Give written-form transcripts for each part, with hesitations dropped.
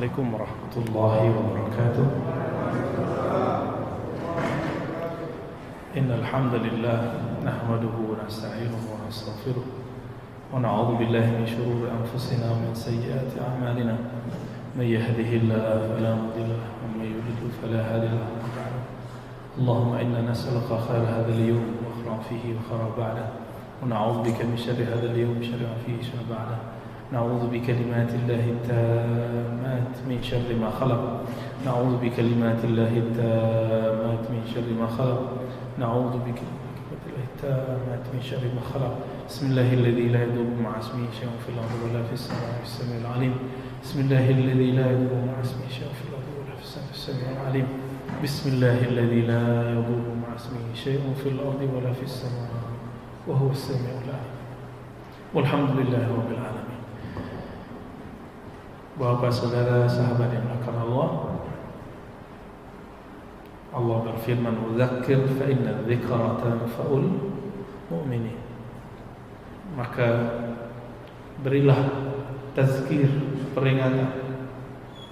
عليكم ورحمة الله وبركاته. إن الحمد لله نحمده ونستعينه ونستغفره ونعوذ بالله من شرور أنفسنا ومن سيئات أعمالنا. من يهده الله فلا مضل له ومن يضلل فلا هادي له. اللهم إنا نسألك خير هذا اليوم وخير فيه وخير بعده، ونعوذ بك من شر هذا اليوم شر فيه شر بعده. نعوذ بكلمات الله التامات من شر ما خلق. نعوذ بكلمات الله التامات من شر ما خلق. نعوذ بكلمات الله التامات من شر ما خلق. بسم الله الذي لا يضر مع اسمه شيء في الأرض ولا في السماء السميع العليم. بسم الله الذي لا يضر مع اسمه شيء في الأرض ولا في السماء السميع العليم. بسم الله الذي لا يضر مع اسمه شيء في الأرض ولا في السماء وهو السميع العليم. والحمد لله رب العالمين. Bapak, saudara, sahabat yang dimuliakan Allah, Allah berfirman, "Udzakir fa inna dzikra tanfa'ul mu'minin." Maka berilah tazkir, peringatan,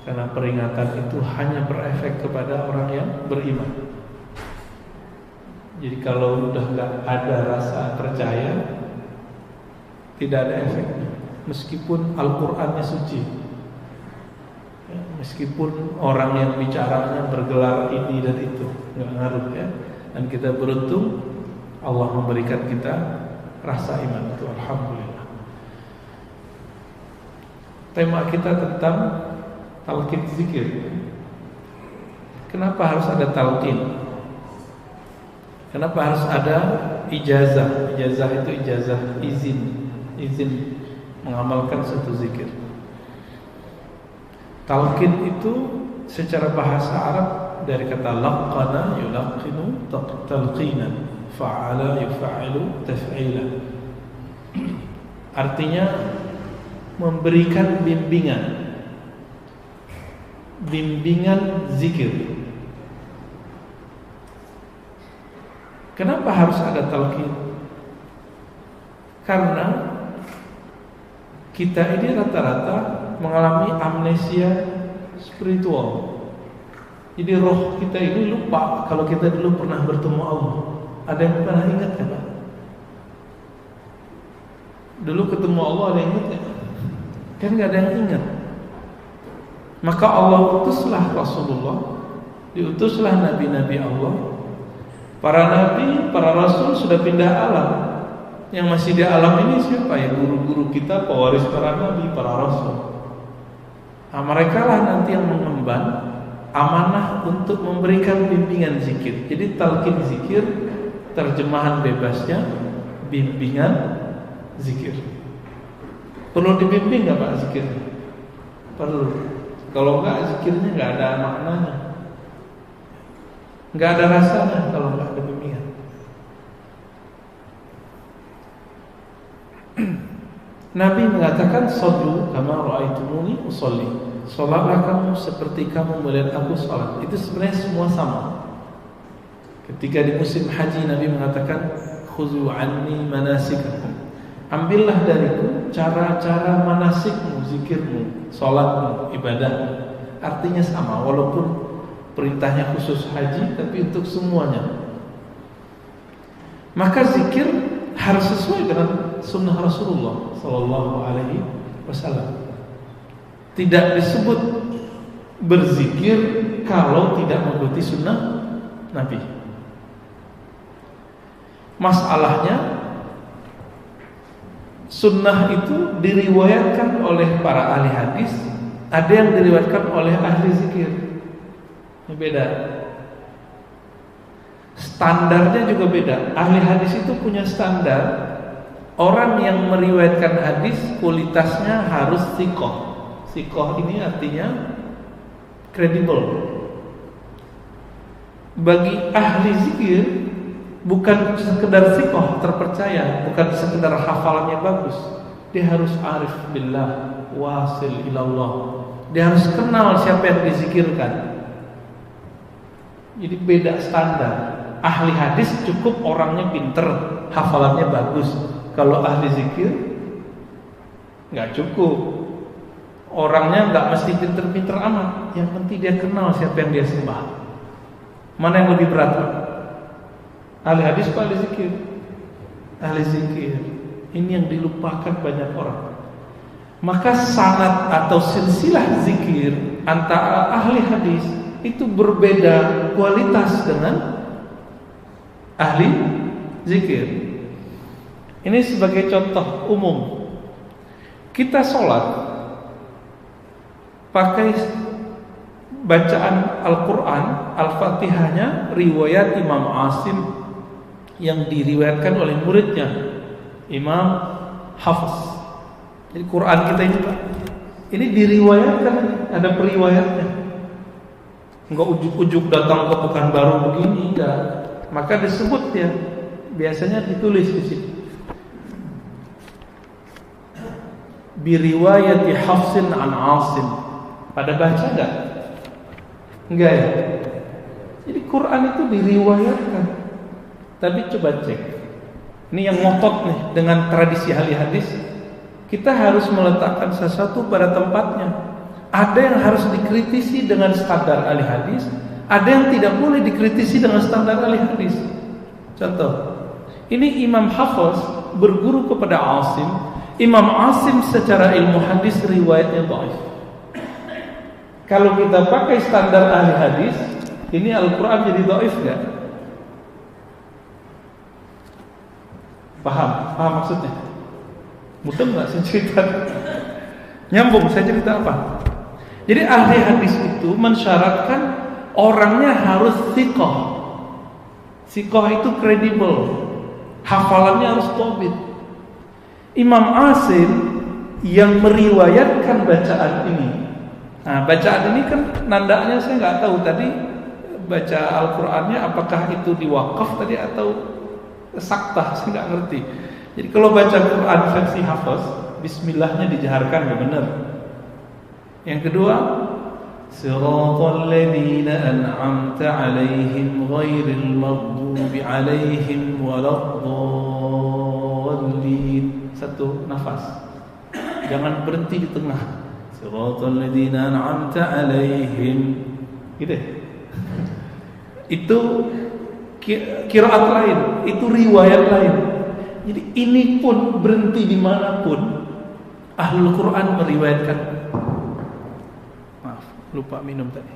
karena peringatan itu hanya berefek kepada orang yang beriman. Jadi kalau udah nggak ada rasa percaya, tidak ada efeknya. Meskipun Al-Qur'annya suci, meskipun orang yang bicaranya bergelar ini dan itu, nggak ngaruh ya. Dan kita beruntung Allah memberikan kita rasa iman itu, alhamdulillah. Tema kita tentang talqin zikir. Kenapa harus ada talqin? Kenapa harus ada ijazah? Ijazah itu ijazah izin mengamalkan suatu zikir. Talqin itu secara bahasa Arab dari kata laqana yulaqinu talqinan, fa'ala yuf'ilu taf'ila. Artinya memberikan bimbingan zikir. Kenapa harus ada talqin? Karena kita ini rata-rata mengalami amnesia spiritual. Jadi roh kita ini lupa kalau kita dulu pernah bertemu Allah. Ada yang pernah ingat kan? Dulu ketemu Allah ada yang ingat kan? Kan gak ada yang ingat. Maka Allah utuslah Rasulullah, diutuslah nabi-nabi Allah. Para nabi, para rasul sudah pindah alam. Yang masih di alam ini siapa ya? Guru-guru kita, pewaris para nabi, para rasul. Nah, mereka lah nanti yang mengemban amanah untuk memberikan bimbingan zikir. Jadi talqin zikir, terjemahan bebasnya bimbingan zikir. Perlu dibimbing nggak Pak zikirnya? Perlu. Kalau nggak zikirnya nggak ada maknanya, nggak ada rasanya kalau nggak ada bimbingan. Nabi mengatakan, "Shallu kama ra'aitumuni usolli." Salatlah kamu seperti kamu melihat aku salat. Itu sebenarnya semua sama. Ketika di musim haji Nabi mengatakan, "Khuzu anni manasikakum." Ambillah dariku cara-cara manasikmu, zikirmu, salatmu, ibadahmu. Artinya sama, walaupun perintahnya khusus haji, tapi untuk semuanya. Maka zikir harus sesuai dengan sunnah Rasulullah Sallallahu Alaihi Wasallam. Tidak disebut berzikir kalau tidak mengikuti sunnah Nabi. Masalahnya, sunnah itu diriwayatkan oleh para ahli hadis, ada yang diriwayatkan oleh ahli zikir. Ini beda. Standarnya juga beda. Ahli hadis itu punya standar. Orang yang meriwayatkan hadis kualitasnya harus thiqah. Thiqah ini artinya kredibel. Bagi ahli zikir bukan sekedar thiqah, terpercaya, bukan sekedar hafalannya bagus. Dia harus arif billah, wasil ilallah. Dia harus kenal siapa yang dizikirkan. Jadi beda standar. Ahli hadis cukup orangnya pinter, hafalannya bagus. Kalau ahli zikir nggak cukup. Orangnya nggak mesti pinter-pinter amat, yang penting dia kenal siapa yang dia sembah. Mana yang lebih berat? Ahli hadis atau ahli zikir? Ahli zikir. Ini yang dilupakan banyak orang. Maka sanad atau silsilah zikir antara ahli hadis itu berbeda kualitas dengan ahli zikir. Ini sebagai contoh umum. Kita sholat pakai bacaan Al-Quran, Al-Fatihahnya riwayat Imam Asim yang diriwayatkan oleh muridnya Imam Hafiz. Jadi Quran kita ini diriwayatkan, ada periwayatnya. Enggak ujuk-ujuk datang ke Pekanbaru begini, enggak. Maka disebut ya, biasanya ditulis di situ. Biriwayati Hafsin an Asim. Pada baca enggak? Enggak ya? Jadi Quran itu diriwayatkan. Tapi coba cek. Ini yang ngotot nih dengan tradisi ahli hadis. Kita harus meletakkan sesuatu pada tempatnya. Ada yang harus dikritisi dengan standar ahli hadis, ada yang tidak boleh dikritisi dengan standar ahli hadis. Contoh, ini Imam Hafiz berguru kepada Asim. Imam Asim secara ilmu hadis riwayatnya dhaif. Kalau kita pakai standar ahli hadis, ini Al-Quran jadi dhaif enggak? Paham maksudnya? Mudah nggak saya cerita? Nyambung saya cerita apa? Jadi ahli hadis itu mensyaratkan orangnya harus thiqah. Thiqah itu kredibel, hafalannya harus thabit. Imam Asim yang meriwayatkan bacaan ini. Nah, bacaan ini kan nandanya saya nggak tahu tadi baca Al-Qur'annya apakah itu diwakaf tadi atau saktah, saya nggak ngerti. Jadi kalau baca Quran versi Hafiz, bismillahnya dijaharkan ya benar. Yang kedua, siratal ladzina an'amta 'alaihim ghairil maghdubi 'alaihim waladdallin. Satu nafas. Jangan berhenti di tengah. Siratal ladzina an'amta 'alaihim. Gitu. Itu qiraat lain, itu riwayat lain. Jadi ini pun berhenti dimanapun Ahlul Quran meriwayatkan. Maaf, lupa minum tadi.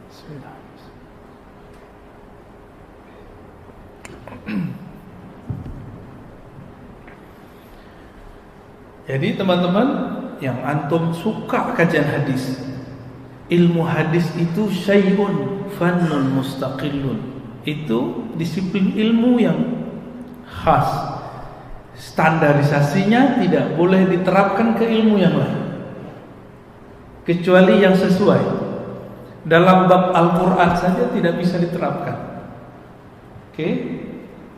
Bismillah. Jadi teman-teman yang antum suka kajian hadis, ilmu hadis itu syai'un fannun mustaqillun. Itu disiplin ilmu yang khas. Standarisasinya tidak boleh diterapkan ke ilmu yang lain kecuali yang sesuai. Dalam bab Al-Quran saja tidak bisa diterapkan. Oke?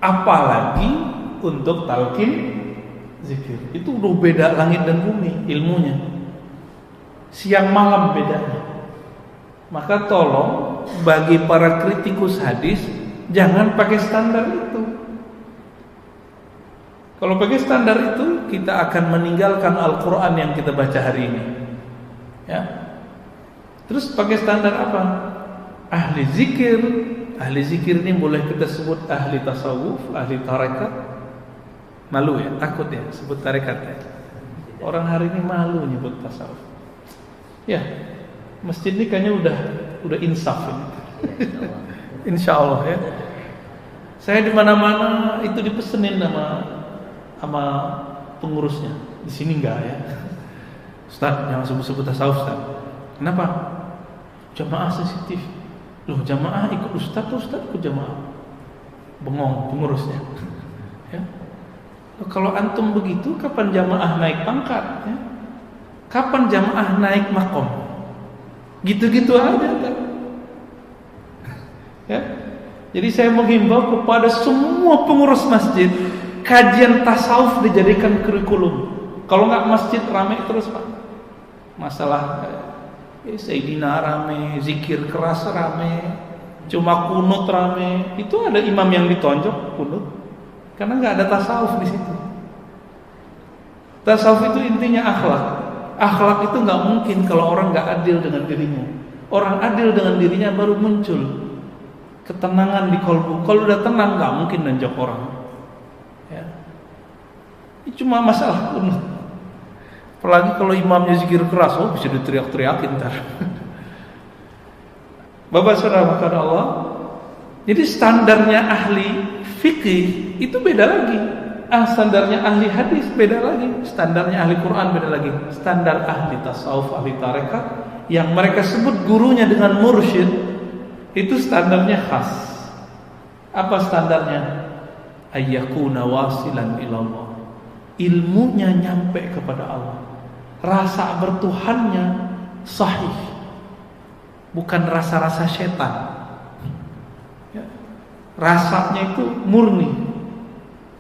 Apalagi untuk talqin zikir. Itu udah beda langit dan bumi ilmunya. Siang malam bedanya. Maka tolong bagi para kritikus hadis jangan pakai standar itu. Kalau pakai standar itu, kita akan meninggalkan Al-Quran yang kita baca hari ini. Ya. Terus pakai standar apa? Ahli zikir. Ahli zikir ini boleh kita sebut ahli tasawuf, ahli tarekat. Malu ya, takut ya sebut tarekat ya. Orang hari ini malu nyebut tasawuf. Ya, masjid ini kayaknya udah insaf ini. Insya Allah ya. Saya di mana-mana itu dipesenin sama pengurusnya. Di sini enggak ya. Ustaz, jangan sebut-sebut tasawuf, Ustaz. Kenapa? Jamaah sensitif. Loh, jamaah ikut ustaz atau ustaz ikut jamaah? Bengong pengurusnya. Ya. Loh, kalau antum begitu, kapan jamaah naik pangkat? Ya? Kapan jamaah naik makom? Gitu-gitu aja kan? Ya. Jadi saya menghimbau kepada semua pengurus masjid, kajian tasawuf dijadikan kurikulum. Kalau nggak masjid ramai terus Pak. Masalah Sayyidina rame, zikir keras rame, cuma kunut rame. Itu ada imam yang ditonjok kunut, karena nggak ada tasawuf di situ. Tasawuf itu intinya akhlak. Akhlak itu nggak mungkin kalau orang nggak adil dengan dirinya. Orang adil dengan dirinya baru muncul ketenangan di kalbu. Kalau udah tenang nggak mungkin nanjak orang. Ya. Ini cuma masalah kunut. Apalagi kalau imamnya zikir keras, oh bisa diteriak-teriakin ntar. Bapak saudara makan Allah. Jadi standarnya ahli fikih itu beda lagi. Standarnya ahli hadis beda lagi, standarnya ahli Quran beda lagi, standar ahli tasawuf, ahli tarekat yang mereka sebut gurunya dengan mursyid itu standarnya khas. Apa standarnya? Ayyakuna wasilan ilallah, ilmunya nyampe kepada Allah, rasa bertuhannya sahih, bukan rasa-rasa setan ya. Rasanya itu murni.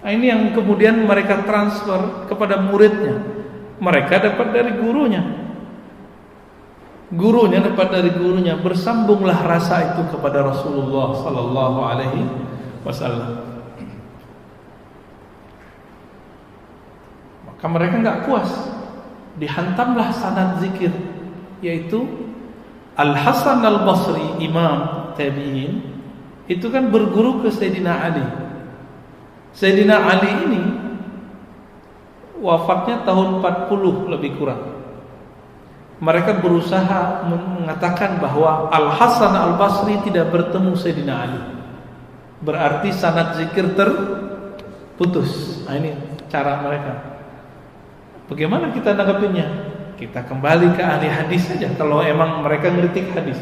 Nah, ini yang kemudian mereka transfer kepada muridnya. Mereka dapat dari gurunya. Gurunya dapat dari gurunya. Bersambunglah rasa itu kepada Rasulullah sallallahu alaihi wasallam. Maka mereka enggak puas. Dihantamlah sanad zikir, yaitu Al-Hasan Al-Basri, imam tabi'in, itu kan berguru ke Sayyidina Ali. Sayyidina Ali ini wafatnya tahun 40 lebih kurang. Mereka berusaha mengatakan bahwa Al-Hasan Al-Basri tidak bertemu Sayyidina Ali. Berarti sanad zikir terputus. Nah, ini cara mereka. Bagaimana kita nanggapinnya? Kita kembali ke ahli hadis saja kalau emang mereka ngeritik hadis.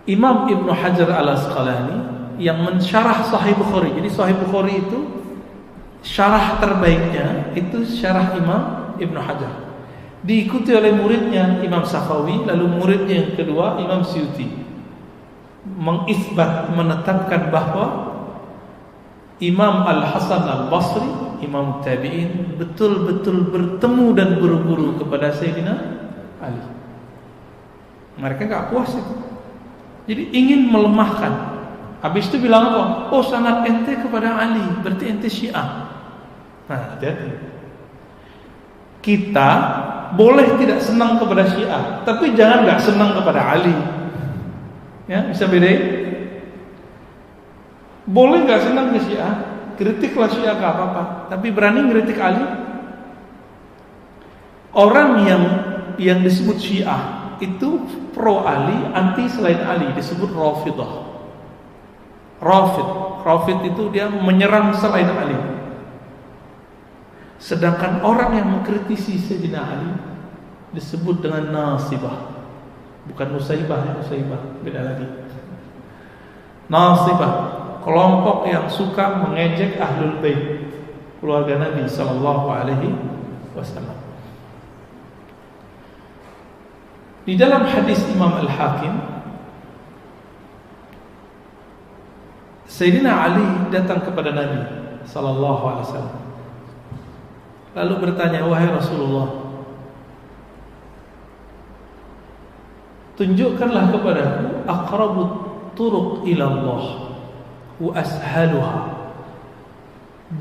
Imam Ibnu Hajar Al-Asqalani yang mensyarah Sahih Bukhari. Jadi Sahih Bukhari itu syarah terbaiknya itu syarah Imam Ibnu Hajar. Diikuti oleh muridnya Imam Safawi, lalu muridnya yang kedua Imam Suyuti. Mengisbat, menetapkan bahwa Imam Al-Hasan Al-Basri, Imam Tabi'in, betul-betul bertemu dan berguru kepada Sayyidina Ali. Mereka gak puas itu. Jadi ingin melemahkan. Habis itu bilang apa? Oh, sanad ente kepada Ali, berarti ente Syiah. Nah, hati-hati. Kita boleh tidak senang kepada Syiah, tapi jangan gak senang kepada Ali. Ya, bisa bedain? Boleh gak senang ke Syiah, kritiklah Syiah gak apa-apa, tapi berani ngeritik Ali. Orang yang disebut Syiah itu pro Ali, anti selain Ali, disebut Rafidah. Rafid itu dia menyerang selain Ali. Sedangkan orang yang mengkritisi Sayyidina Ali disebut dengan nasibah. Bukan nusaibah, nusaibah beda lagi. Nasibah, kelompok yang suka mengejek Ahlul Bait, keluarga Nabi sallallahu alaihi wasallam. Di dalam hadis Imam Al-Hakim, Sayyidina Ali datang kepada Nabi sallallahu alaihi wasallam. Lalu bertanya, "Wahai Rasulullah, tunjukkanlah kepadaku aqrabut turuq ila Allah wa ashaluha."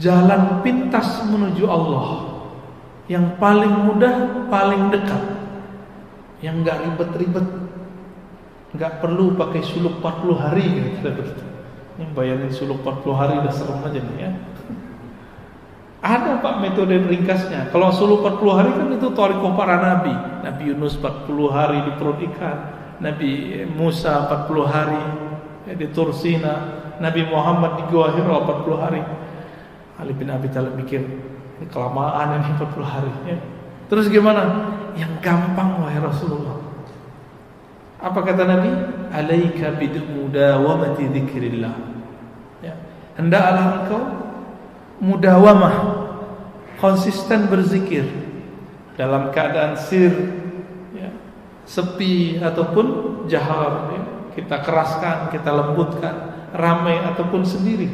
Jalan pintas menuju Allah yang paling mudah, paling dekat, yang enggak ribet-ribet, enggak perlu pakai suluk 40 hari gitu. Ini bayangin suluk 40 hari udah serem aja nih ya. Ada Pak metode ringkasnya. Kalau suluk 40 hari kan itu thariqah para nabi. Nabi Yunus 40 hari di perut ikan, Nabi Musa 40 hari di Tursina, Nabi Muhammad di Gua Hira 40 hari. Ali bin Abi Thalib mikir, ini kelamaan ini 40 hari ya. Terus gimana? Yang gampang wahai Rasulullah. Apa kata Nabi? Alaika bidmudawamati dzikrillah. Ya. Hendaklah engkau mudawamah, konsisten berzikir dalam keadaan sir, ya, sepi ataupun jahar, ya. Kita keraskan, kita lembutkan, ramai ataupun sendiri.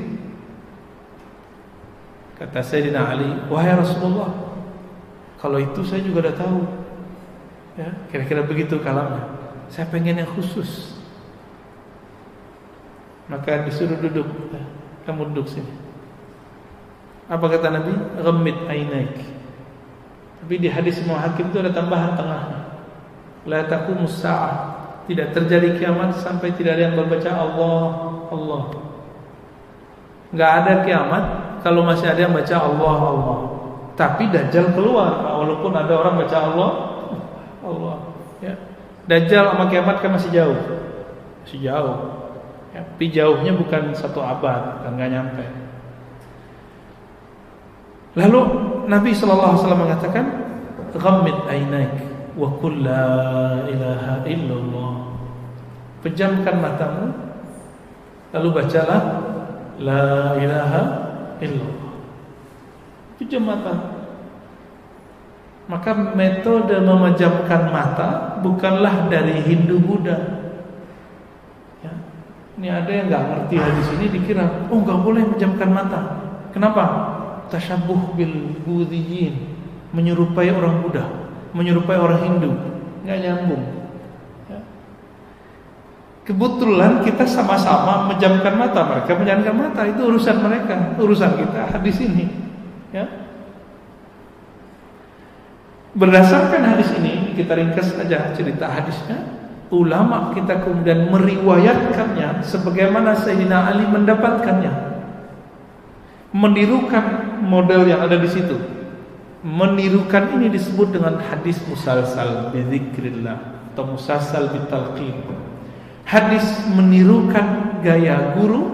Kata Sayyidina Ali, wahai Rasulullah, kalau itu saya juga udah tahu. Ya, kira-kira begitu kalamnya. Saya pengen yang khusus. Maka disuruh duduk. Kamu duduk sini. Apa kata Nabi? Ghammid ainaik. Tapi di hadis Imam Hakim itu ada tambahan tengahnya. La taqumus sa'ah. Tidak terjadi kiamat sampai tidak ada yang berbaca Allah, Allah. Enggak ada kiamat kalau masih ada yang baca Allah, Allah. Tapi Dajjal keluar, walaupun ada orang baca Allah, Allah. Ya. Dajjal sama kiamat kan masih jauh, Ya. Tapi jauhnya bukan 1 abad, kan nggak nyampe. Lalu Nabi SAW mengatakan, ghammid ainaik wa qul la ilaha illallah. Pejamkan matamu, lalu bacalah la ilaha illallah. Pejam mata. Maka metode memejamkan mata bukanlah dari Hindu Buddha. Ya. Ini ada yang nggak ngerti hadis ini, dikira nggak boleh memejamkan mata. Kenapa? Tasyabuh bil Buddhiyin, menyerupai orang Buddha, menyerupai orang Hindu, nggak nyambung. Ya. Kebetulan kita sama-sama menjamkan mata, mereka menjamkan mata, itu urusan mereka, urusan kita hadis ini. Ya. Berdasarkan hadis ini, kita ringkas saja cerita hadisnya. Ulama kita kemudian meriwayatkannya sebagaimana Sayyidina Ali mendapatkannya, menirukan model yang ada di situ. Menirukan ini disebut dengan hadis musalsal bi dzikrillah atau musalsal bi talqin. Hadis menirukan gaya guru,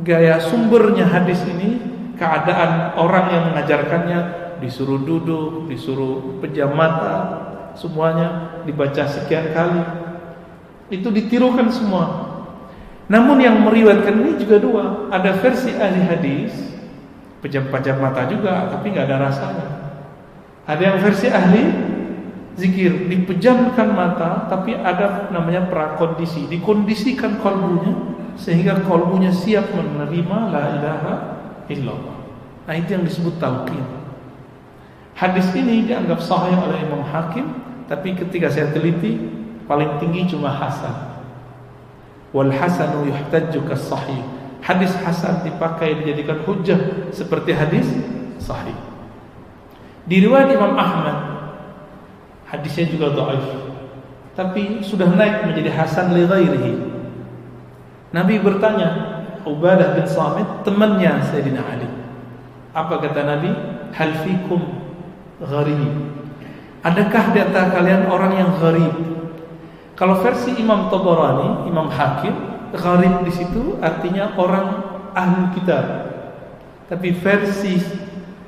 gaya sumbernya hadis ini, keadaan orang yang mengajarkannya, disuruh duduk, disuruh pejam mata, semuanya dibaca sekian kali. Itu ditirukan semua. Namun yang meriwayatkan ini juga dua. Ada versi ahli hadis, pejam-pejam mata juga, tapi nggak ada rasanya. Ada yang versi ahli zikir, dipejamkan mata, tapi ada namanya prakondisi, dikondisikan kalbunya sehingga kalbunya siap menerima la ilaha illallah. Nah, itu yang disebut talqin. Hadis ini dianggap sahih oleh Imam Hakim, tapi ketika saya teliti paling tinggi cuma hasan. Wal hasanu yuhtajju kas sahih. Hadis hasan dipakai dijadikan hujjah seperti hadis sahih. Di riwayat Imam Ahmad hadisnya juga dhaif, tapi sudah naik menjadi hasan li ghairihi. Nabi bertanya, Ubadah bin Samit, temannya Sayyidina Ali. Apa kata Nabi? Hal fikum gharib. Adakah di antara kalian orang yang gharib? Kalau versi Imam Tabarani, Imam Hakim, gharib di situ artinya orang ahli kitab. Tapi versi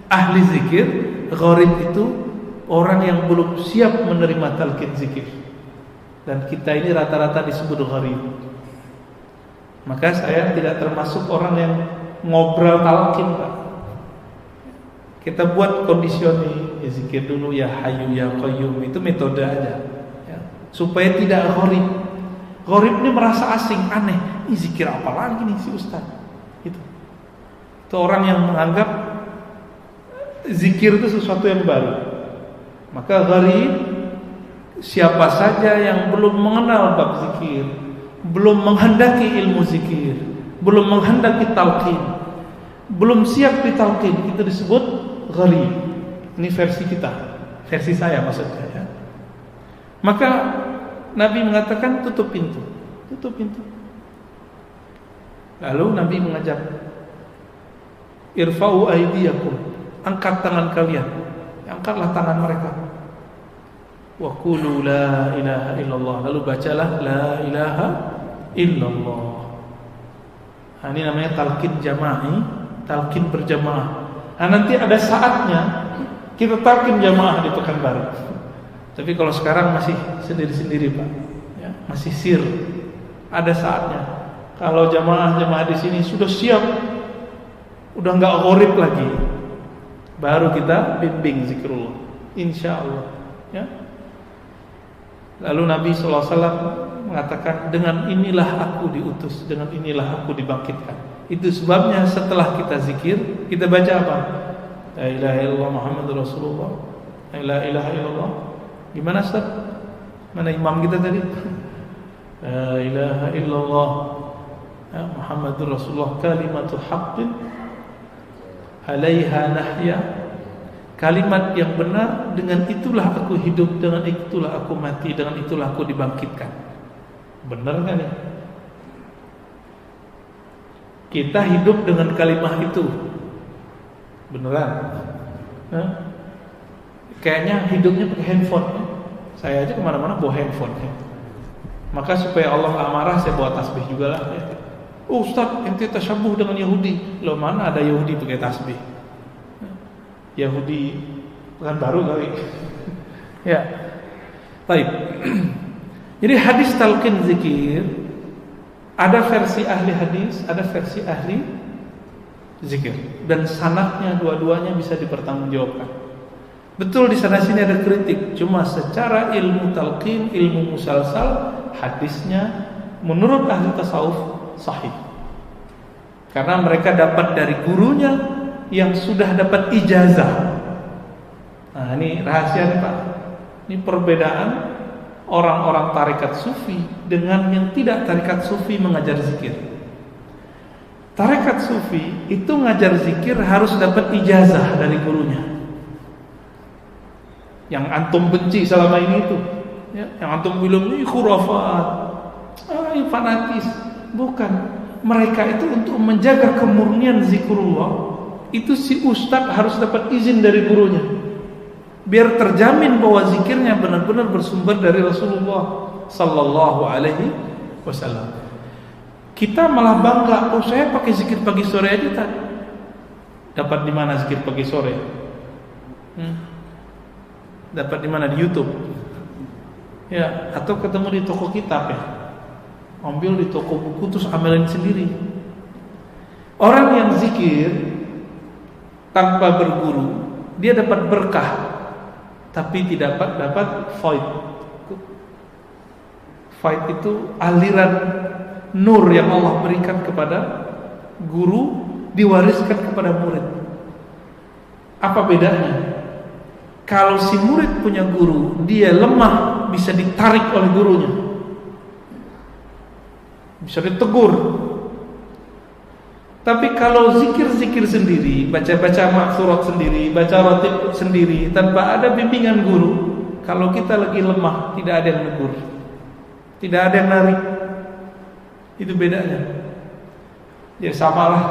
ahli zikir, gharib itu orang yang belum siap menerima talqin zikir. Dan kita ini rata-rata disebut gharib. Maka saya tidak termasuk orang yang ngobrol talqin, Pak. Kita buat kondisioning, ya zikir dulu, ya Hayyu ya Qayyum, itu metode aja, ya. Supaya tidak gharib. Gharib ini merasa asing, aneh. Ini zikir apa lagi nih si Ustaz? Itu orang yang menganggap zikir itu sesuatu yang baru. Maka gharib siapa saja yang belum mengenal bab zikir, belum menghendaki ilmu zikir, belum menghendaki talqin, belum siap ditalqin, itu disebut gharib. Ini versi kita, versi saya maksudnya, ya. Maka Nabi mengatakan tutup pintu. Lalu Nabi mengajak, irfa'u aydiyakum, angkat tangan kalian. Angkatlah tangan mereka. Wa qulu la ilaha illallah, lalu bacalah la ilaha illallah. Nah, ini namanya talqin jama'i, talqin berjamaah. Nah, nanti ada saatnya kita talqin jamaah di Pekanbaru. Tapi kalau sekarang masih sendiri-sendiri, Pak, ya, masih sir. Ada saatnya. Kalau jamaah-jamaah di sini sudah siap, udah nggak gharib lagi, baru kita bimbing zikrullah, insyaallah, ya. Lalu Nabi SAW mengatakan, dengan inilah aku diutus, dengan inilah aku dibangkitkan. Itu sebabnya setelah kita zikir, kita baca apa? La ilaha illallah Muhammadur Rasulullah. La ilaha illallah. Gimana Ustaz? Mana imam kita tadi? La ilaha illallah Muhammadur Rasulullah kalimatu haqqin alaiha nahya Kalimat yang benar, dengan itulah aku hidup, dengan itulah aku mati, dengan itulah aku dibangkitkan. Benar kan ya? Kita hidup dengan kalimat itu. Beneran? Hah? Kayaknya hidupnya pakai handphone ya? Saya aja kemana-mana bawa handphone ya? Maka supaya Allah gak marah, saya bawa tasbih juga lah ya. Oh Ustaz, ente tasyabuh dengan Yahudi. Loh, mana ada Yahudi pakai tasbih? Yahudi bukan baru kali. Ya. Baik. Jadi hadis talqin zikir ada versi ahli hadis, ada versi ahli zikir, dan sanadnya dua-duanya bisa dipertanggungjawabkan. Betul di sana sini ada kritik, cuma secara ilmu talqin, ilmu musalsal, hadisnya menurut ahli tasawuf sahih. Karena mereka dapat dari gurunya yang sudah dapat ijazah. Nah, ini rahasia nih Pak. Ini perbedaan orang-orang tarekat sufi dengan yang tidak tarekat sufi mengajar zikir. Tarekat sufi itu ngajar zikir harus dapat ijazah dari gurunya. Yang antum benci selama ini itu, ya, yang antum bilang ini khurafat, ini fanatis. Bukan. Mereka itu untuk menjaga kemurnian zikrullah, itu si ustadz harus dapat izin dari gurunya, biar terjamin bahwa zikirnya benar-benar bersumber dari Rasulullah Sallallahu Alaihi Wasallam. Kita malah bangga, oh saya pakai zikir pagi sore aja tak. Dapat di mana zikir pagi sore? Dapat di mana? Di YouTube, ya, atau ketemu di toko kitab ya. Ambil di toko buku terus amalin sendiri. Orang yang zikir tanpa berguru, dia dapat berkah, tapi tidak dapat faid. Faid itu aliran nur yang Allah berikan kepada guru, diwariskan kepada murid. Apa bedanya? Kalau si murid punya guru, dia lemah, bisa ditarik oleh gurunya, bisa ditegur. Tapi kalau zikir-zikir sendiri, baca-baca maksurat sendiri, baca ratib sendiri, tanpa ada bimbingan guru, kalau kita lagi lemah, tidak ada yang negur, tidak ada yang narik. Itu bedanya. Ya samalah,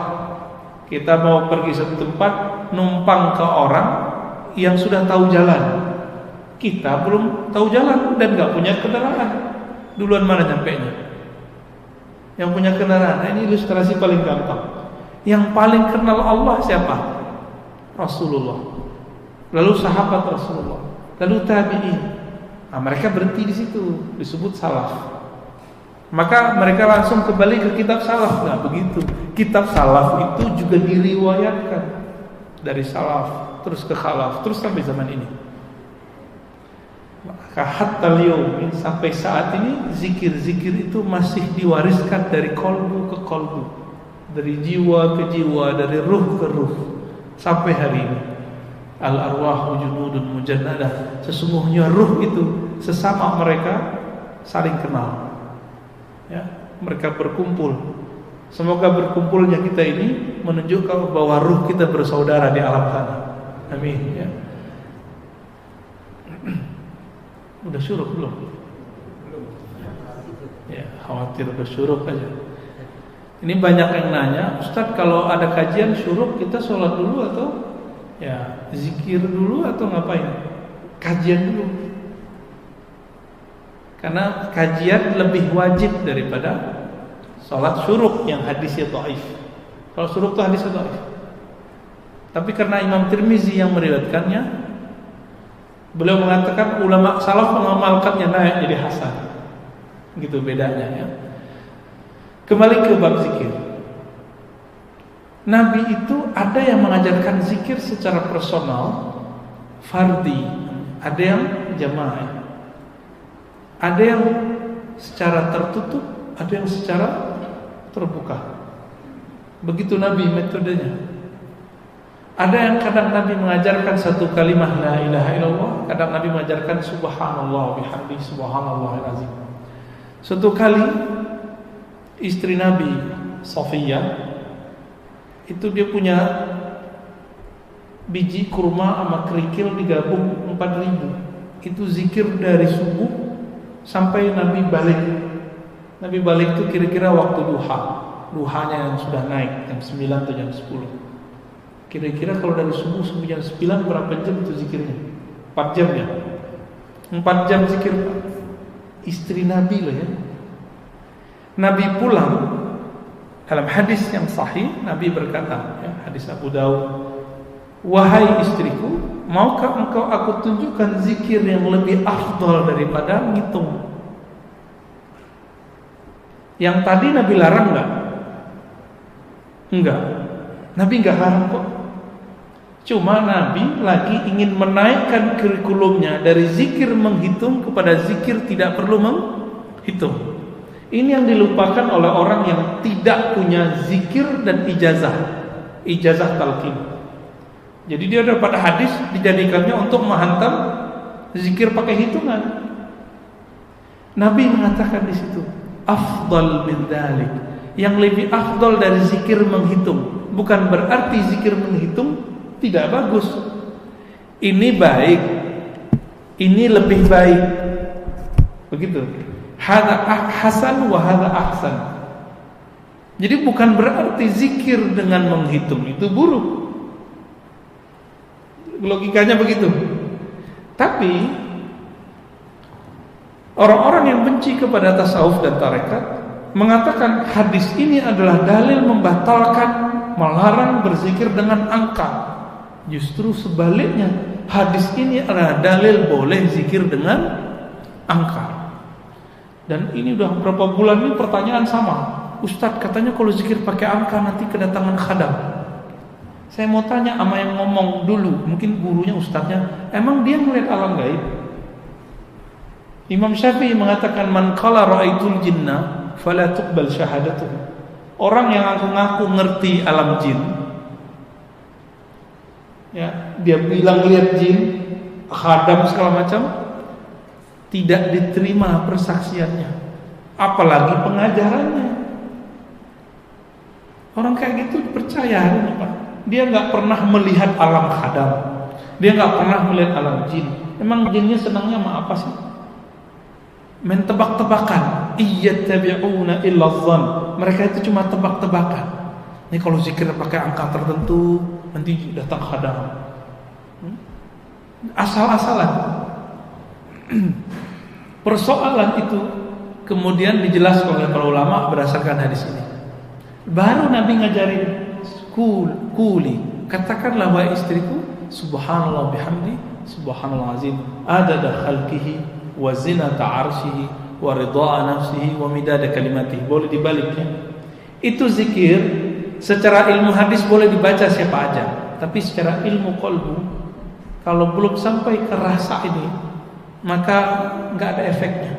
kita mau pergi satu tempat, numpang ke orang yang sudah tahu jalan. Kita belum tahu jalan dan gak punya kendaraan. Duluan mana nyampenya? Yang punya kendaraan. Nah, ini ilustrasi paling gampang. Yang paling kenal Allah siapa? Rasulullah. Lalu sahabat Rasulullah. Lalu tabi'in. Nah, mereka berhenti di situ, disebut salaf. Maka mereka langsung kembali ke kitab salaf. Nah, begitu. Kitab salaf itu juga diriwayatkan dari salaf, terus ke khalaf, terus sampai zaman ini. Maka hatta liyaum, sampai saat ini zikir-zikir itu masih diwariskan dari kolbu ke kolbu, dari jiwa ke jiwa, dari ruh ke ruh, sampai hari ini. Al-arwahu junudun mujannadah. Sesungguhnya ruh itu sesama mereka saling kenal. Ya, mereka berkumpul. Semoga berkumpulnya kita ini menunjukkan bahwa ruh kita bersaudara di alam sana. Amin. Ya. Udah syuruk belum? Ya, khawatir udah syuruk aja. Ini banyak yang nanya, Ustadz kalau ada kajian syuruk kita sholat dulu atau ya zikir dulu atau ngapain? Kajian dulu. Karena kajian lebih wajib daripada sholat syuruk yang hadisnya dhaif. Kalau syuruk itu hadisnya dhaif. Tapi karena Imam Tirmizi yang meriwayatkannya, beliau mengatakan ulama salaf mengamalkannya naik jadi hasan. Gitu bedanya ya. Kembali ke bab zikir. Nabi itu ada yang mengajarkan zikir secara personal, fardi, ada yang jamaah. Ada yang secara tertutup, ada yang secara terbuka. Begitu Nabi metodenya. Ada yang kadang Nabi mengajarkan satu kalimat la ilaha illallah, kadang Nabi mengajarkan subhanallah bihamdi subhanallahil azim. Suatu kali istri Nabi Safiyah itu dia punya biji kurma sama kerikil digabung 4.000. Itu zikir dari subuh sampai Nabi balik. Nabi balik itu kira-kira waktu duhanya yang sudah naik jam 9 atau jam 10. Kira-kira kalau dari subuh sampai jam 9 berapa jam itu zikirnya? 4 jam ya? 4 jam zikir. Istri Nabi loh ya. Nabi pulang, dalam hadis yang sahih Nabi berkata, ya, hadis Abu Daud, wahai istriku, maukah engkau aku tunjukkan zikir yang lebih afdal daripada ngitung? Yang tadi Nabi larang enggak? Enggak. Nabi enggak larang kok. Cuma Nabi lagi ingin menaikkan kurikulumnya dari zikir menghitung kepada zikir tidak perlu menghitung. Ini yang dilupakan oleh orang yang tidak punya zikir dan ijazah talqin. Jadi dia dapat hadis dijadikannya untuk menghantam zikir pakai hitungan. Nabi mengatakan di situ, afdal min dzalik, yang lebih afdal dari zikir menghitung. Bukan berarti zikir menghitung tidak bagus. Ini baik, ini lebih baik. Begitu. Hadza hasan wa hadza ahsan. Jadi bukan berarti zikir dengan menghitung itu buruk. Logikanya begitu. Tapi orang-orang yang benci kepada tasawuf dan tarekat mengatakan hadis ini adalah dalil membatalkan, melarang berzikir dengan angka. Justru sebaliknya, hadis ini adalah dalil boleh zikir dengan angka. Dan ini udah berapa bulan ini pertanyaan sama. Ustadz katanya kalau zikir pakai angka nanti kedatangan khadam. Saya mau tanya sama yang ngomong dulu, mungkin gurunya ustadznya, emang dia melihat alam gaib? Imam Syafi'i mengatakan, man qala ra'aitul jinna fala tuqbal syahadatuhu. Orang yang ngaku-ngaku ngerti alam jin, ya, dia bilang lihat jin, khadam segala macam, tidak diterima persaksiannya, apalagi pengajarannya. Orang kayak gitu percaya hari ini, Pak. Dia nggak pernah melihat alam khadam, dia nggak pernah melihat alam jin. Emang jinnya senangnya sama apa sih? Main tebak-tebakan. Iyattabi'una illa dhann. Mereka itu cuma tebak-tebakan. Ini kalau zikir pakai angka tertentu nanti datang khadam. Asal-asalan. Persoalan itu kemudian dijelaskan oleh para ulama berdasarkan hadis ini. Baru Nabi ngajarin, kuli, katakanlah wahai istriku, subhanallah bihamdi, subhanallah azim, adada khalqihi wa zinata arshihi wa ridha nafsihi wa midada kalimatihi. Boleh dibaliknya. Itu zikir secara ilmu hadis boleh dibaca siapa aja, tapi secara ilmu qalbu, kalau belum sampai ke rasa ini, maka enggak ada efeknya.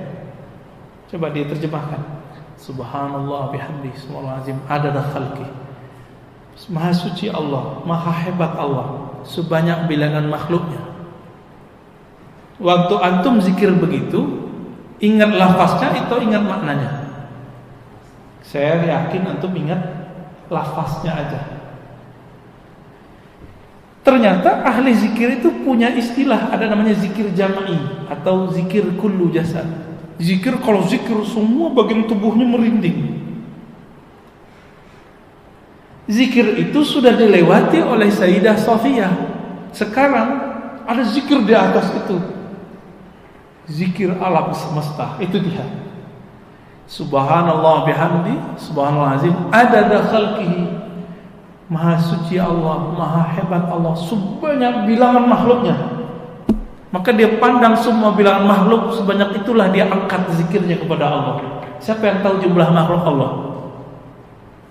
Coba diterjemahkan. Subhanallah bihamdi, subhanallah azim, adada khalqi. Maha suci Allah, maha hebat Allah, sebanyak bilangan makhluknya. Waktu antum zikir begitu, ingat lafaznya atau ingat maknanya? Saya yakin antum ingat lafaznya aja. Ternyata ahli zikir itu punya istilah, ada namanya zikir jama'i atau zikir kullu jasad. Zikir kalau zikir semua bagian tubuhnya merinding. Zikir itu sudah dilewati oleh Sayyidah Safiyah. Sekarang ada zikir di atas itu. Zikir alam semesta, itu dia. Subhanallah bihamdi, subhanallah azim, adada khalqihi. Maha suci Allah, maha hebat Allah, sebanyak bilangan makhluknya. Maka dia pandang semua bilangan makhluk, sebanyak itulah dia angkat zikirnya kepada Allah. Siapa yang tahu jumlah makhluk Allah?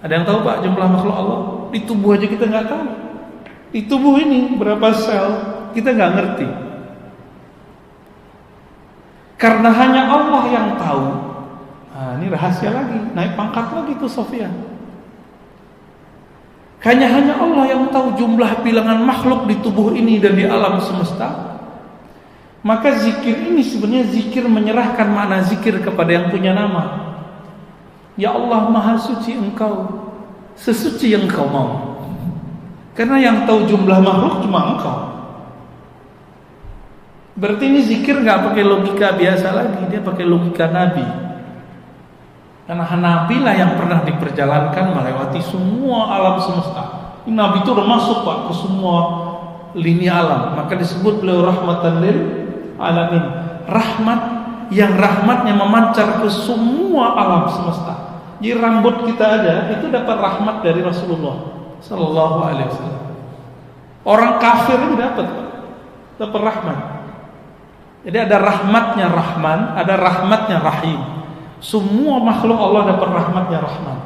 Ada yang tahu Pak jumlah makhluk Allah? Di tubuh aja kita nggak tahu. Di tubuh ini berapa sel kita nggak ngerti. Karena hanya Allah yang tahu. Nah, ini rahasia lagi, naik pangkat lagi tuh Sofia. Hanya Allah yang tahu jumlah bilangan makhluk di tubuh ini dan di alam semesta. Maka zikir ini sebenarnya zikir menyerahkan makna zikir kepada yang punya nama. Ya Allah, maha suci Engkau, sesuci yang Engkau mau. Karena yang tahu jumlah makhluk cuma engkau. Berarti ini zikir nggak pakai logika biasa lagi, dia pakai logika Nabi. Karena Nabi lah yang pernah diperjalankan melewati semua alam semesta. Nabi itu udah masuk Pak ke semua lini alam. Maka disebut beliau rahmatan lil alamin. Rahmat yang rahmatnya memancar ke semua alam semesta. Jadi rambut kita aja itu dapat rahmat dari Rasulullah Sallallahu Alaihi Wasallam. Orang kafir itu dapat rahmat. Jadi ada rahmatnya Rahman, ada rahmatnya Rahim. Semua makhluk Allah dapat rahmatnya Rahman.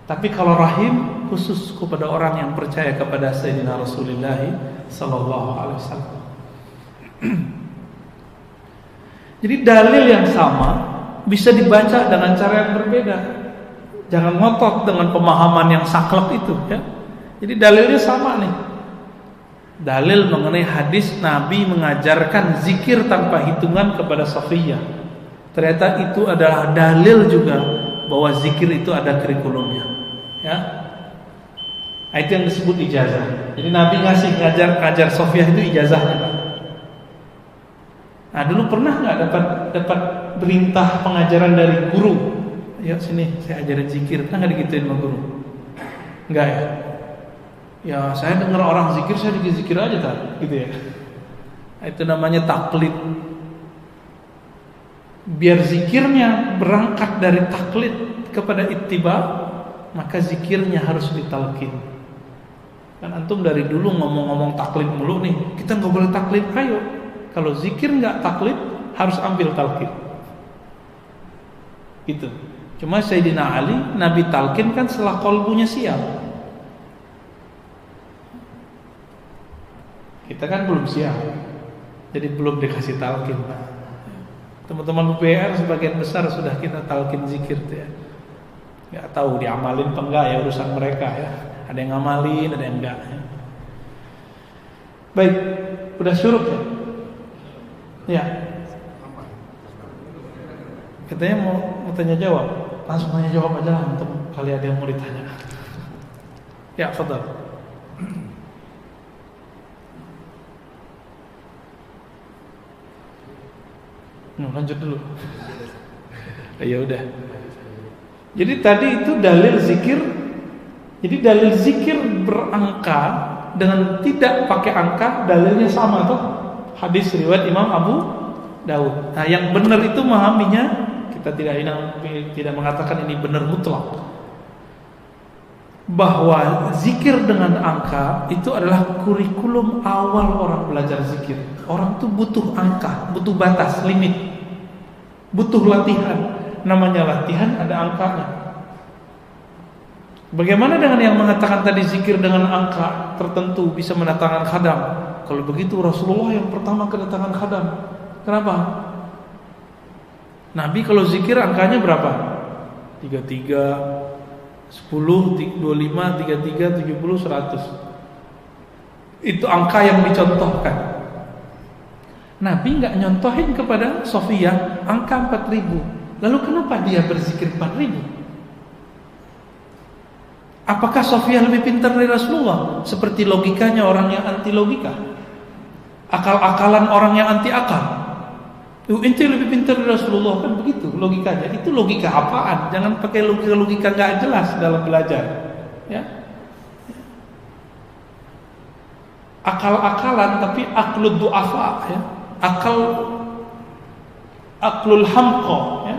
Tapi kalau Rahim khusus kepada orang yang percaya kepada Sayyidina Rasulullah Sallallahu Alaihi Wasallam. Jadi dalil yang sama bisa dibaca dengan cara yang berbeda. Jangan ngotot dengan pemahaman yang saklek itu, ya. Jadi dalilnya sama nih. Dalil mengenai hadis Nabi mengajarkan zikir tanpa hitungan kepada Safiyah. Ternyata itu adalah dalil juga bahwa zikir itu ada kurikulumnya, ya. Itu yang disebut ijazah. Jadi Nabi ngajar Safiyah itu ijazahnya, Pak. Nah, dulu pernah nggak dapat perintah pengajaran dari guru? Ya sini saya ajarin zikir, kan nggak digituin sama guru? Enggak ya? Ya saya dengar orang zikir, saya zikir aja tak, gitu ya. Itu namanya taklid. Biar zikirnya berangkat dari taklid kepada ittiba, maka zikirnya harus ditalkin. Kan antum dari dulu ngomong-ngomong taklid mulu nih, kita nggak boleh taklid. Ayo, kalau zikir nggak taklid harus ambil talkin. Gitu. Cuma Sayyidina Ali Nabi talkin kan setelah kolbunya siap. Kita kan belum siap, jadi belum dikasih talkin, Pak. Teman-teman UPR sebagian besar sudah kita talkin zikir tuh ya. Nggak tahu diamalin apa enggak ya, urusan mereka ya. Ada yang ngamalin, ada yang enggak ya. Baik, udah syuruk ya? Ya. Katanya mau tanya jawab, langsung tanya jawab aja lah untuk kali ada yang mau ditanya. Ya, fadhal. Lanjut dulu. Ya udah. Jadi tadi itu dalil zikir. Jadi dalil zikir berangka dengan tidak pakai angka, dalilnya sama tuh. Hadis riwayat Imam Abu Daud. Nah, yang benar itu memahaminya, kita tidak mengatakan ini benar mutlak. Bahwa zikir dengan angka itu adalah kurikulum awal orang belajar zikir. Orang tuh butuh angka, butuh batas, limit. Butuh latihan. Namanya latihan ada angkanya. Bagaimana dengan yang mengatakan tadi zikir dengan angka tertentu bisa mendatangkan khadam? Kalau begitu Rasulullah yang pertama kedatangan khadam. Kenapa? Nabi kalau zikir angkanya berapa? 33, 10, 25, 33, 70, 100. Itu angka yang dicontohkan. Nabi nggak nyontohin kepada Sofia angka 4000. Lalu kenapa dia berzikir 4000? Apakah Sofia lebih pintar dari Rasulullah? Seperti logikanya orang yang anti logika, akal-akalan orang yang anti akal. Ente lebih pintar dari Rasulullah, kan begitu logikanya. Itu logika apaan? Jangan pakai logika nggak jelas dalam belajar, ya. Akal-akalan tapi aklud du'afa, ya. Aklul hamqa, ya.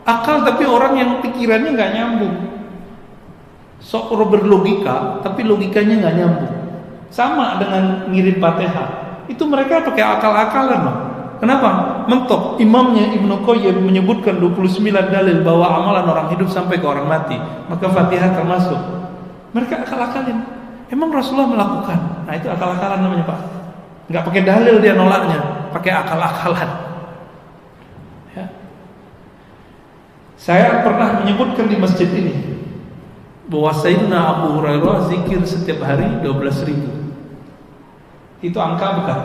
Akal tapi orang yang pikirannya nggak nyambung. Sok berlogika tapi logikanya nggak nyambung. Sama dengan ngirim Fatihah. Itu mereka pakai akal-akalan loh. Kenapa? Mentok. Imamnya Ibnu Qayyim menyebutkan 29 dalil bahwa amalan orang hidup sampai ke orang mati, maka Fatihah termasuk. Mereka akal-akalin. Emang Rasulullah melakukan. Nah, itu akal-akalan namanya, Pak. Nggak pakai dalil dia nolaknya, pakai akal-akalan. Ya. Saya pernah menyebutkan di masjid ini bahwa Sayyidina Abu Hurairah zikir setiap hari 12.000. Itu angka bukan?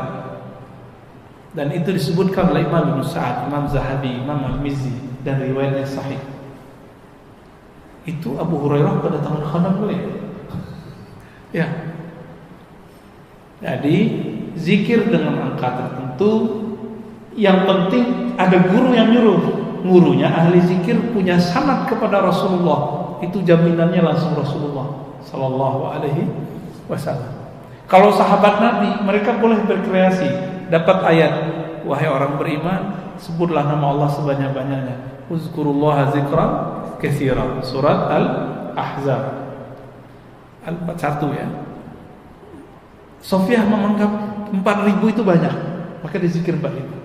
Dan itu disebutkan oleh Imam Ibnu Sa'ad, Imam Zahabi, Imam Al-Mizzi, dan riwayatnya sahih. Itu Abu Hurairah kedatangan khadam boleh. Ya. Jadi zikir dengan angka tertentu, yang penting ada guru yang nyuruh. Gurunya ahli zikir punya sanad kepada Rasulullah. Itu jaminannya langsung Rasulullah sallallahu alaihi wasallam. Kalau sahabat Nabi, mereka boleh berkreasi. Dapat ayat, wahai orang beriman, sebutlah nama Allah sebanyak-banyaknya. Uzkurullaha zikran katsiran. Surat Al-Ahzab Al-41 ya. Sofiyah menganggap 4.000 itu banyak, maka dia zikir 4.000.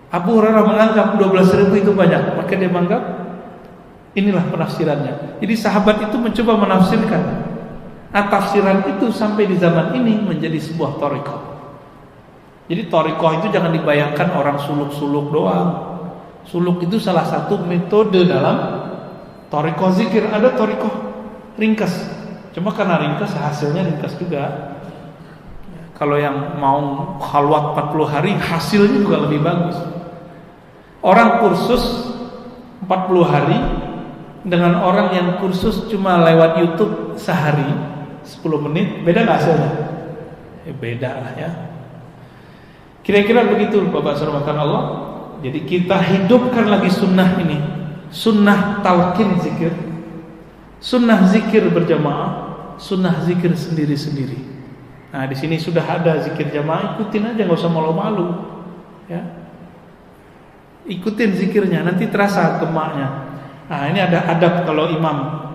Abu Hurairah menganggap 12.000 itu banyak, maka dia menganggap inilah penafsirannya. Jadi sahabat itu mencoba menafsirkan. Nah, tafsiran itu sampai di zaman ini menjadi sebuah thariqah. Jadi thariqah itu jangan dibayangkan orang suluk-suluk doang. Suluk itu salah satu metode dalam thariqah zikir. Ada thariqah ringkas. Cuma karena ringkas hasilnya ringkas juga. Kalau yang mau khalwat 40 hari hasilnya juga lebih bagus. Orang kursus 40 hari dengan orang yang kursus cuma lewat YouTube sehari 10 menit, beda gak hasilnya? Beda lah ya. Kira-kira begitu Bapak Saudara Allah. Jadi kita hidupkan lagi sunnah ini. Sunnah talqin zikir, sunnah zikir berjamaah, sunnah zikir sendiri-sendiri. Nah, di sini sudah ada zikir jamaah, ikutin aja, nggak usah malu-malu, ya. Ikutin zikirnya, nanti terasa gemaknya. Nah, ini ada adab kalau imam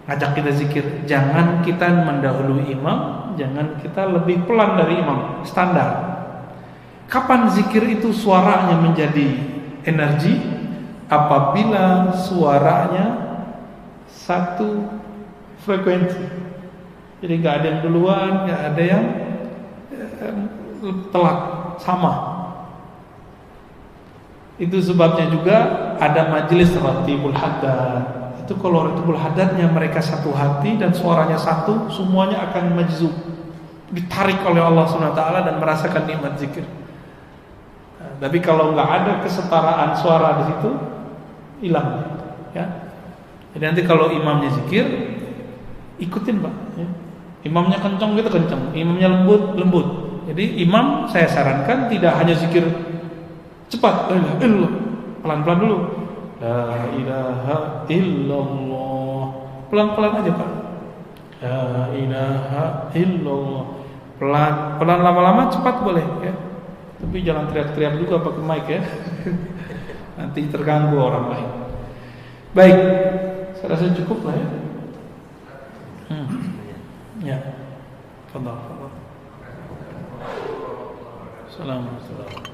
ngajak kita zikir, jangan kita mendahului imam, jangan kita lebih pelan dari imam, standar. Kapan zikir itu suaranya menjadi energi? Apabila suaranya satu frekuensi. Jadi gak ada yang duluan, gak ada yang telat, sama. Itu sebabnya juga ada majelis ratibul haddad. Itu kalau ratibul haddadnya mereka satu hati dan suaranya satu, semuanya akan majzub, ditarik oleh Allah SWT dan merasakan nikmat zikir. Nah, tapi kalau nggak ada kesetaraan suara di situ, hilang, ya. Jadi nanti kalau imamnya zikir, ikutin Pak, ya. Imamnya kencang kita kencang, imamnya lembut lembut. Jadi imam saya sarankan tidak hanya zikir cepat, la ilaha illallah, pelan-pelan dulu. La ilaha illallah, pelan-pelan aja Pak. La ilaha illallah, pelan lama-lama, cepat boleh ya. Tapi jangan teriak-teriak juga pakai mic ya. Nanti terganggu orang lain. Baik, saya rasa cukup lah ya. Ya, fadhal. Assalamualaikum.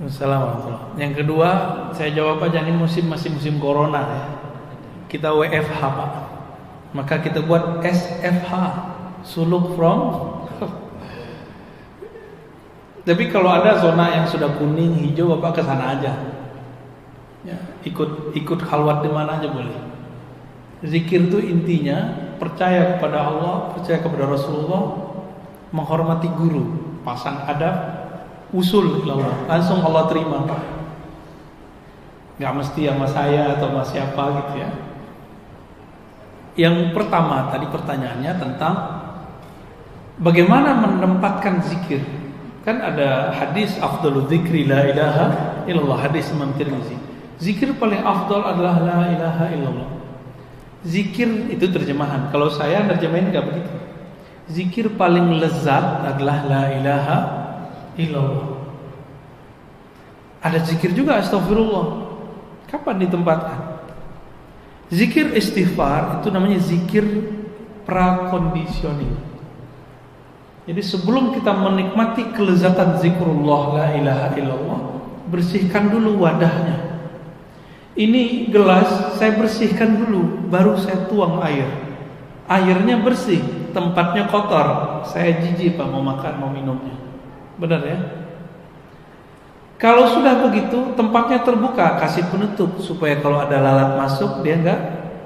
Assalamualaikum. Yang kedua, saya jawab aja, ini masih musim corona ya. Kita WFH Pak. Maka kita buat SFH, suluk from. Tapi kalau ada zona yang sudah kuning, hijau, Bapak ke sana aja. Ya, ikut khalwat di mana aja boleh. Zikir itu intinya percaya kepada Allah, percaya kepada Rasulullah, menghormati guru, pasang adab, usul ilallah, langsung Allah terima. Gak mesti sama saya atau sama siapa gitu ya. Yang pertama tadi pertanyaannya tentang bagaimana menempatkan zikir. Kan ada hadis afdalul dzikri la ilaha illallah, hadis Imam Tirmizi. Zikir paling afdal adalah la ilaha illallah. Zikir itu terjemahan. Kalau saya terjemahin enggak begitu. Zikir paling lezat adalah la ilaha illallah. Ada zikir juga astagfirullah. Kapan ditempatkan? Zikir istighfar itu namanya zikir prakondisioning. Jadi sebelum kita menikmati kelezatan zikrullah la ilaha illallah, bersihkan dulu wadahnya. Ini gelas saya bersihkan dulu, baru saya tuang air. Airnya bersih, tempatnya kotor, saya jijik Pak mau makan, mau minumnya. Benar ya? Kalau sudah begitu, tempatnya terbuka, kasih penutup supaya kalau ada lalat masuk dia enggak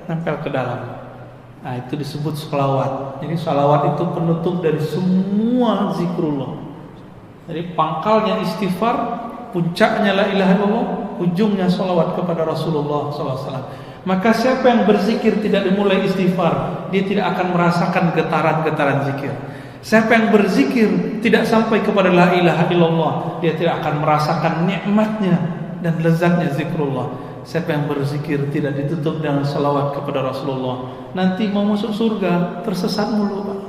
nempel ke dalam. Nah, itu disebut sholawat. Jadi sholawat itu penutup dari semua zikrullah. Jadi pangkalnya istighfar, puncaknya la ilaha illallah, ujungnya sholawat kepada Rasulullah SAW. Maka siapa yang berzikir tidak dimulai istighfar, dia tidak akan merasakan getaran-getaran zikir. Siapa yang berzikir tidak sampai kepada la ilaha illallah, dia tidak akan merasakan nikmatnya dan lezatnya zikrullah. Siapa yang berzikir tidak ditutup dengan salawat kepada Rasulullah, nanti mau masuk surga tersesat mulu Pak.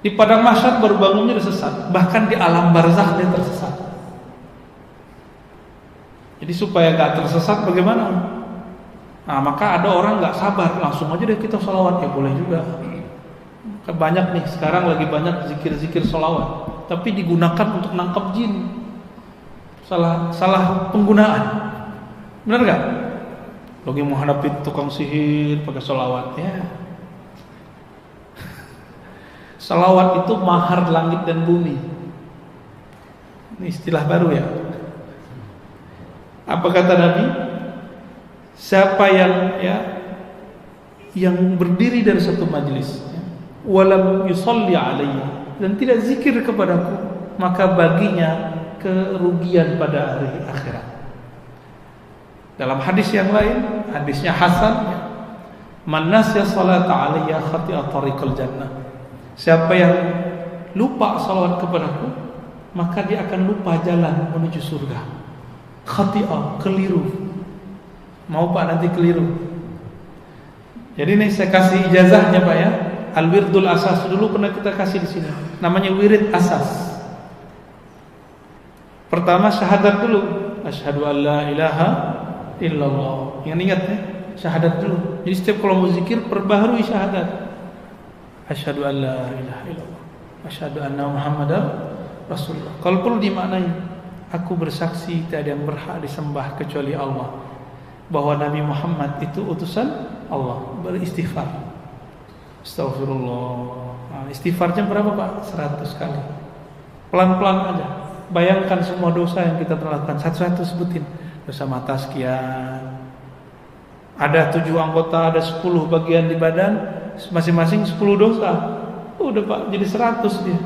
Di padang mahsyar baru bangunnya dia sesat, bahkan di alam barzakh dia tersesat. Jadi supaya gak tersesat bagaimana? Nah, maka ada orang gak sabar, langsung aja deh kita salawat, ya boleh juga. Banyak nih sekarang lagi banyak zikir-zikir sholawat, tapi digunakan untuk nangkap jin. Salah penggunaan. Benar gak? Lagi menghadapi tukang sihir pakai sholawat ya. Sholawat itu mahar langit dan bumi. Ini istilah baru ya. Apa kata Nabi? Siapa yang berdiri dari satu majlis walam yusalli alayya, dan tidak zikir kepadaku, maka baginya kerugian pada hari akhirat. Dalam hadis yang lain, hadisnya hasan, man nasiya salata alayya khati'a tariqal jannah. Siapa yang lupa salawat kepadaku, maka dia akan lupa jalan menuju surga. Khati'a, keliru. Mau Pak nanti keliru. Jadi nih saya kasih ijazahnya Pak ya. Al-wirdul asas dulu pernah kita kasih di sini. Namanya wirid asas. Pertama syahadat dulu. Asyhadu an la ilaha illallah. Yang ingat ya, syahadat dulu. Jadi setiap kalau mau zikir perbaharui syahadat. Asyhadu an la ilaha illallah. Asyhadu anna Muhammadar Rasulullah. Kalau perlu dimaknai, aku bersaksi tiada yang berhak disembah kecuali Allah, bahwa Nabi Muhammad itu utusan Allah. Beristighfar. Astagfirullah. Nah, istighfarnya berapa Pak? 100 kali. Pelan-pelan aja. Bayangkan semua dosa yang kita lakukan, satu-satu sebutin. Dosa mata sekian. Ada 7 anggota, ada 10 bagian di badan, masing-masing 10 dosa. Udah Pak, jadi 100 dia.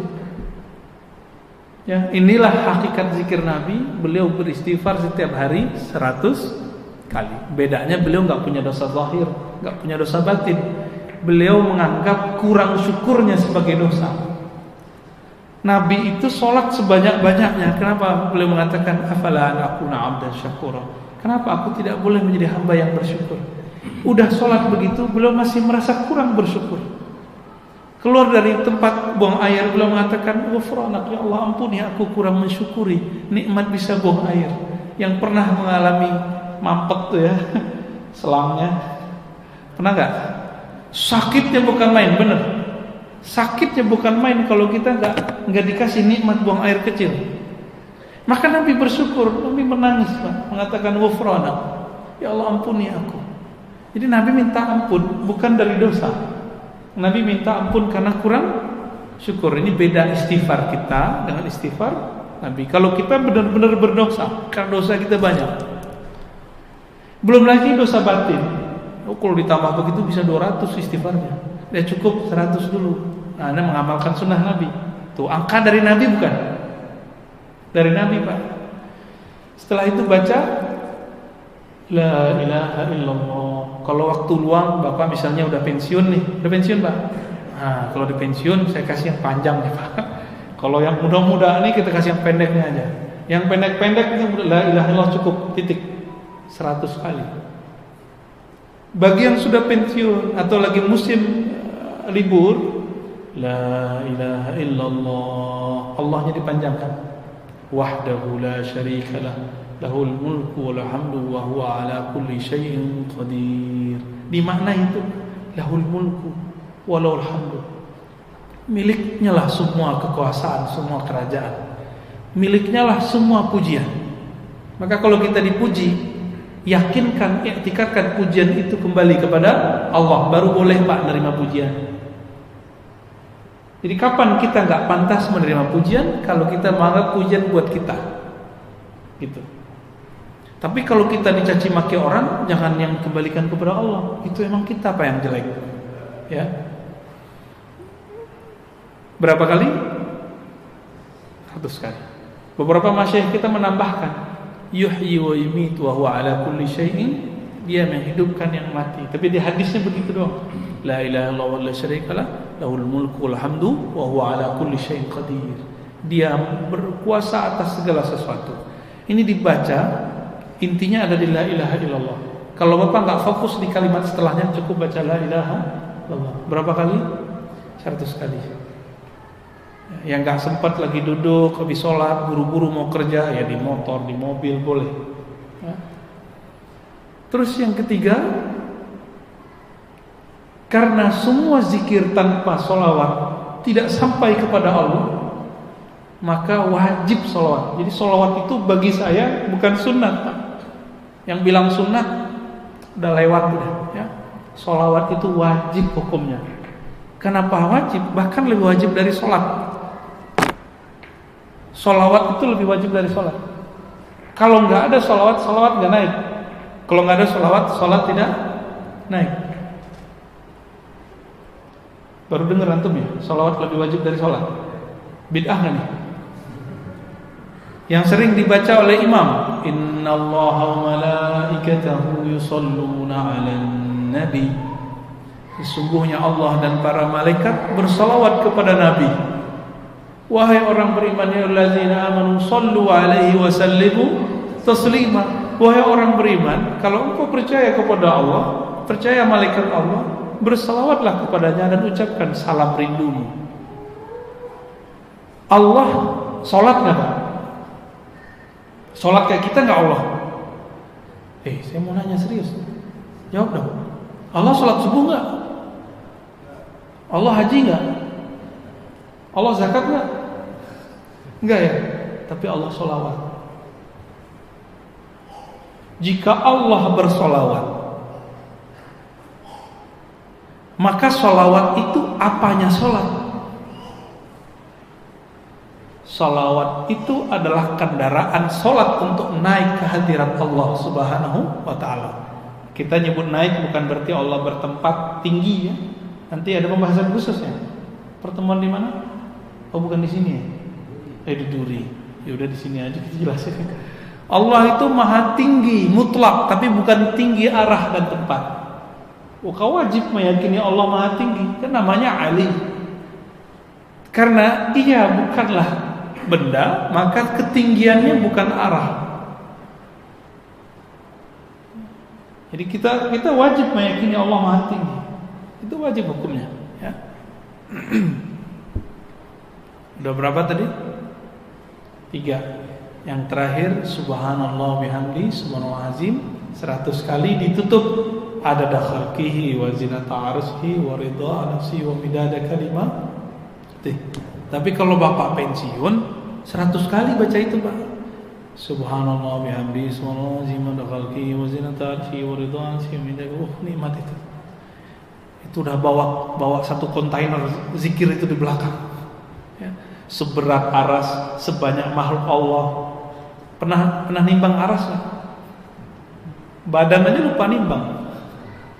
Ya, inilah hakikat zikir Nabi. Beliau beristighfar setiap hari 100 kali. Bedanya beliau enggak punya dosa zahir, enggak punya dosa batin. Beliau menganggap kurang syukurnya sebagai dosa. Nabi itu sholat sebanyak-banyaknya. Kenapa? Beliau mengatakan afala an akuna abdan syakura. Kenapa aku tidak boleh menjadi hamba yang bersyukur? Udah sholat begitu, beliau masih merasa kurang bersyukur. Keluar dari tempat buang air, beliau mengatakan ghufranak ya Allah, ampuni aku kurang mensyukuri nikmat bisa buang air. Yang pernah mengalami mampet tuh ya selangnya, pernah gak? Sakitnya bukan main, bener. Sakitnya bukan main kalau kita nggak dikasih nikmat buang air kecil. Maka Nabi bersyukur, Nabi menangis Pak, mengatakan ghufranak, ya Allah ampuni aku. Jadi Nabi minta ampun bukan dari dosa. Nabi minta ampun karena kurang syukur. Ini beda istighfar kita dengan istighfar Nabi. Kalau kita benar-benar berdosa, karena dosa kita banyak. Belum lagi dosa batin. Kalau ditambah begitu bisa 200 istighfarnya. Ya cukup 100 dulu. Nah, Anda mengamalkan sunnah Nabi. Tuh angka dari Nabi bukan? Dari Nabi Pak. Setelah itu baca la ilaha illallah. Kalau waktu luang Bapak misalnya udah pensiun nih. Udah pensiun Pak? Nah, kalau di pensiun saya kasih yang panjang nih Pak. Kalau yang muda-muda nih kita kasih yang pendeknya aja. Yang pendek-pendek itu la ilaha illallah cukup, titik. 100 kali. Bagi yang sudah pensiun atau lagi musim libur, la ilaha illallah, Allahnya dipanjangkan. Wahdahu la syarikalah, Lahul mulku wal hamdu wa huwa ala kulli syai'in qadir. Di makna itu lahul mulku walahul hamdu. Miliknya lah semua kekuasaan, semua kerajaan. Miliknya lah semua pujian. Maka kalau kita dipuji, yakinkan, iktikadkan pujian itu kembali kepada Allah, baru boleh Pak menerima pujian. Jadi kapan kita nggak pantas menerima pujian? Kalau kita menganggap pujian buat kita, gitu. Tapi kalau kita dicaci maki orang, jangan yang kembalikan kepada Allah. Itu emang kita Pak yang jelek, ya. Berapa kali? 100 kali. Beberapa masyayikh kita menambahkan, yuhyi wa yumitu wa huwa ala kulli syai'in, dia menghidupkan yang mati. Tapi di hadisnya begitu doang. La ilaha illallah wa la syarikalah, lahul mulku wal hamdu wa huwa ala kulli syai'in qadir. Dia berkuasa atas segala sesuatu. Ini dibaca, intinya ada di la ilaha illallah. Kalau Bapak enggak fokus di kalimat setelahnya, cukup baca la ilaha illallah. Berapa kali? 100 kali. Yang gak sempat lagi duduk, habis sholat, buru-buru mau kerja, ya di motor, di mobil boleh. Terus yang ketiga, karena semua zikir tanpa sholawat tidak sampai kepada Allah, maka wajib sholawat. Jadi sholawat itu bagi saya bukan sunnat, Pak. Yang bilang sunnat udah lewat ya. Sholawat itu wajib hukumnya. Kenapa wajib? Bahkan lebih wajib dari sholat. Sholawat itu lebih wajib dari sholat. Kalau nggak ada sholawat, sholawat nggak naik. Kalau nggak ada sholawat, sholat tidak naik. Baru dengar antum ya, sholawat lebih wajib dari sholat. Bid'ah nggak nih? Yang sering dibaca oleh imam, Innallaha wa malaikatahu yusholluna 'alan nabi. Sesungguhnya Allah dan para malaikat bersalawat kepada Nabi. Wahai orang beriman, ya allazina amanu sallu alaihi wa sallimu taslima. Wahai orang beriman, kalau engkau percaya kepada Allah, percaya malaikat Allah, bersalawatlah kepadanya dan ucapkan salam rindumu. Allah salat enggak? Salat kayak kita enggak Allah? Saya mau nanya serius. Jawab dong. Allah salat subuh enggak? Allah haji enggak? Allah zakat enggak? Enggak ya? Tapi Allah sholawat. Jika Allah bersolawat, maka sholawat itu apanya sholat? Sholawat itu adalah kendaraan sholat untuk naik ke hadirat Allah Subhanahu wa ta'ala. Kita nyebut naik bukan berarti Allah bertempat tinggi ya. Nanti ada pembahasan khususnya. Pertemuan di mana? Oh bukan di sini ya? Di Duri. Ya udah di sini aja kita jelasin. Allah itu maha tinggi mutlak, tapi bukan tinggi arah dan tempat. Kau wajib meyakini Allah maha tinggi, kan namanya Ali. Karena dia bukanlah benda, maka ketinggiannya bukan arah. Jadi kita wajib meyakini Allah maha tinggi. Itu wajib hukumnya. Ya. Udah berapa tadi? 3. Yang terakhir subhanallah bihamdi subhanallah azim 100 kali ditutup adada khalqihi wa zinata arsyihi wa ridha nafsi wa midada kalimah. Tapi kalau Bapak pensiun 100 kali baca itu Pak. Subhanallah bihamdi subhanallah azim adada khalqihi wa zinata arsyihi wa ridha nafsi wa midada. Nikmat itu. Itu udah bawa satu kontainer zikir itu di belakang. Ya. Seberat aras, sebanyak makhluk Allah. Pernah nimbang aras nggak? Badan aja lupa nimbang,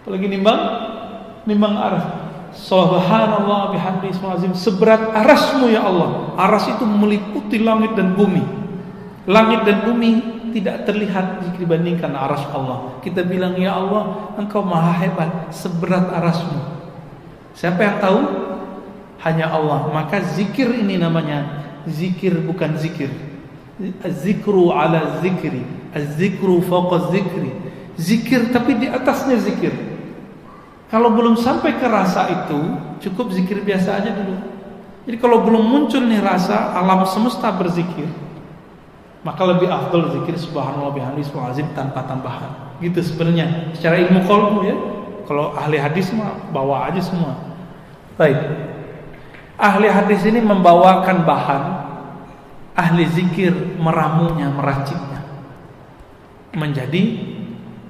apalagi nimbang aras. Subhanallah bihamdi subhanallah, seberat arasmu ya Allah. Aras itu meliputi langit dan bumi. Langit dan bumi tidak terlihat jika dibandingkan aras Allah. Kita bilang ya Allah, Engkau maha hebat, seberat arasmu. Siapa yang tahu? Hanya Allah. Maka zikir ini namanya zikir bukan zikir. Az-zikru ala zikri, az-zikru fawqa zikri. Zikir tapi di atasnya zikir. Kalau belum sampai ke rasa itu, cukup zikir biasa aja dulu. Jadi kalau belum muncul nih rasa, alam semesta berzikir. Maka lebih afdal zikir subhanallah bihamdihi subhanallazim tanpa tambahan. Gitu sebenarnya secara ilmu qalbu ya. Kalau ahli hadis mah bawa aja semua. Baik. Ahli hadis ini membawakan bahan, ahli zikir meramunya, meraciknya menjadi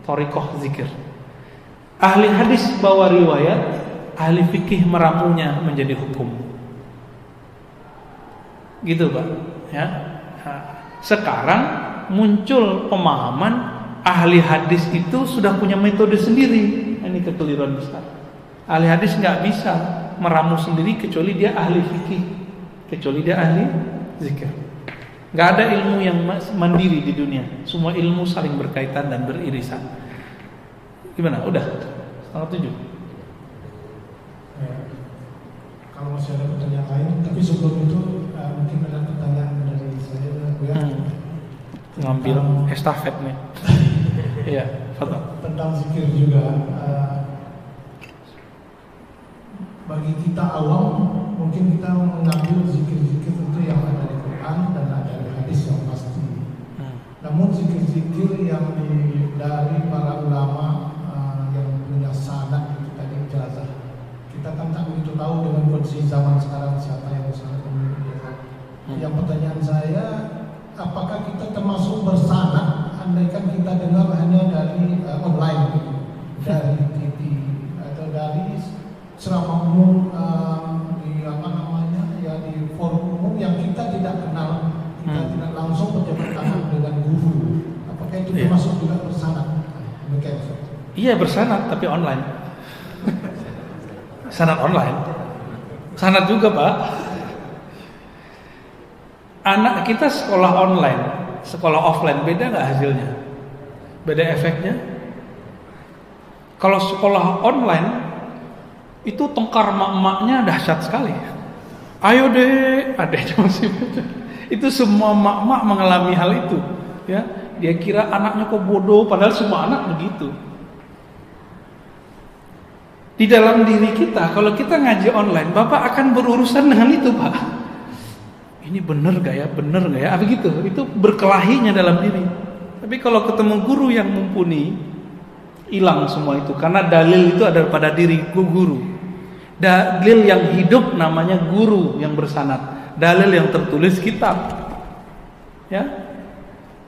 thariqah zikir. Ahli hadis bawa riwayat, ahli fikih meramunya menjadi hukum. Gitu Pak ya. Sekarang muncul pemahaman ahli hadis itu sudah punya metode sendiri. Ini kekeliruan besar. Ahli hadis nggak bisa meramu sendiri kecuali dia ahli fikih, kecuali dia ahli zikir. Nggak ada ilmu yang mandiri di dunia. Semua ilmu saling berkaitan dan beririsan. Gimana? Udah 6:30. Kalau masih ada pertanyaan lain, tapi sebelum itu mungkin ada pertanyaan dari saya ya. Ngambil estafet nih. Iya, fadhal. Tentang zikir juga. Bagi kita awam, mungkin kita mengambil zikir-zikir itu yang ada di Quran dan ada di hadis yang pasti. Namun zikir-zikir yang dari para ulama yang punya sanad itu tadi ijazah. Kita kan tak begitu tahu dengan kondisi zaman sekarang siapa yang sanad kemudian. Yang pertanyaan saya, apakah kita termasuk bersanad andaikan kita dengar hanya dari online gitu, dari TV atau dari ceramah umum di apa namanya ya di forum umum yang kita tidak kenal, kita tidak langsung berjabat tangan dengan guru. Apakah itu termasuk juga bersanad? Iya bersanad tapi online. Sanad online. Sanad juga Pak. Anak kita sekolah online, sekolah offline beda nggak hasilnya? Beda efeknya? Kalau sekolah online itu tengkar mak-maknya dahsyat sekali. Ayo deh, adeknya masih beda. Itu semua mak-mak mengalami hal itu. Ya, dia kira anaknya kok bodoh, padahal semua anak begitu. Di dalam diri kita, kalau kita ngaji online, Bapak akan berurusan dengan itu, Pak. Ini benar gak ya, benar gak ya, begitu. Itu berkelahinya dalam diri. Tapi kalau ketemu guru yang mumpuni, hilang semua itu. Karena dalil itu ada pada diri guru. Dalil yang hidup namanya guru yang bersanad. Dalil yang tertulis kitab. Ya.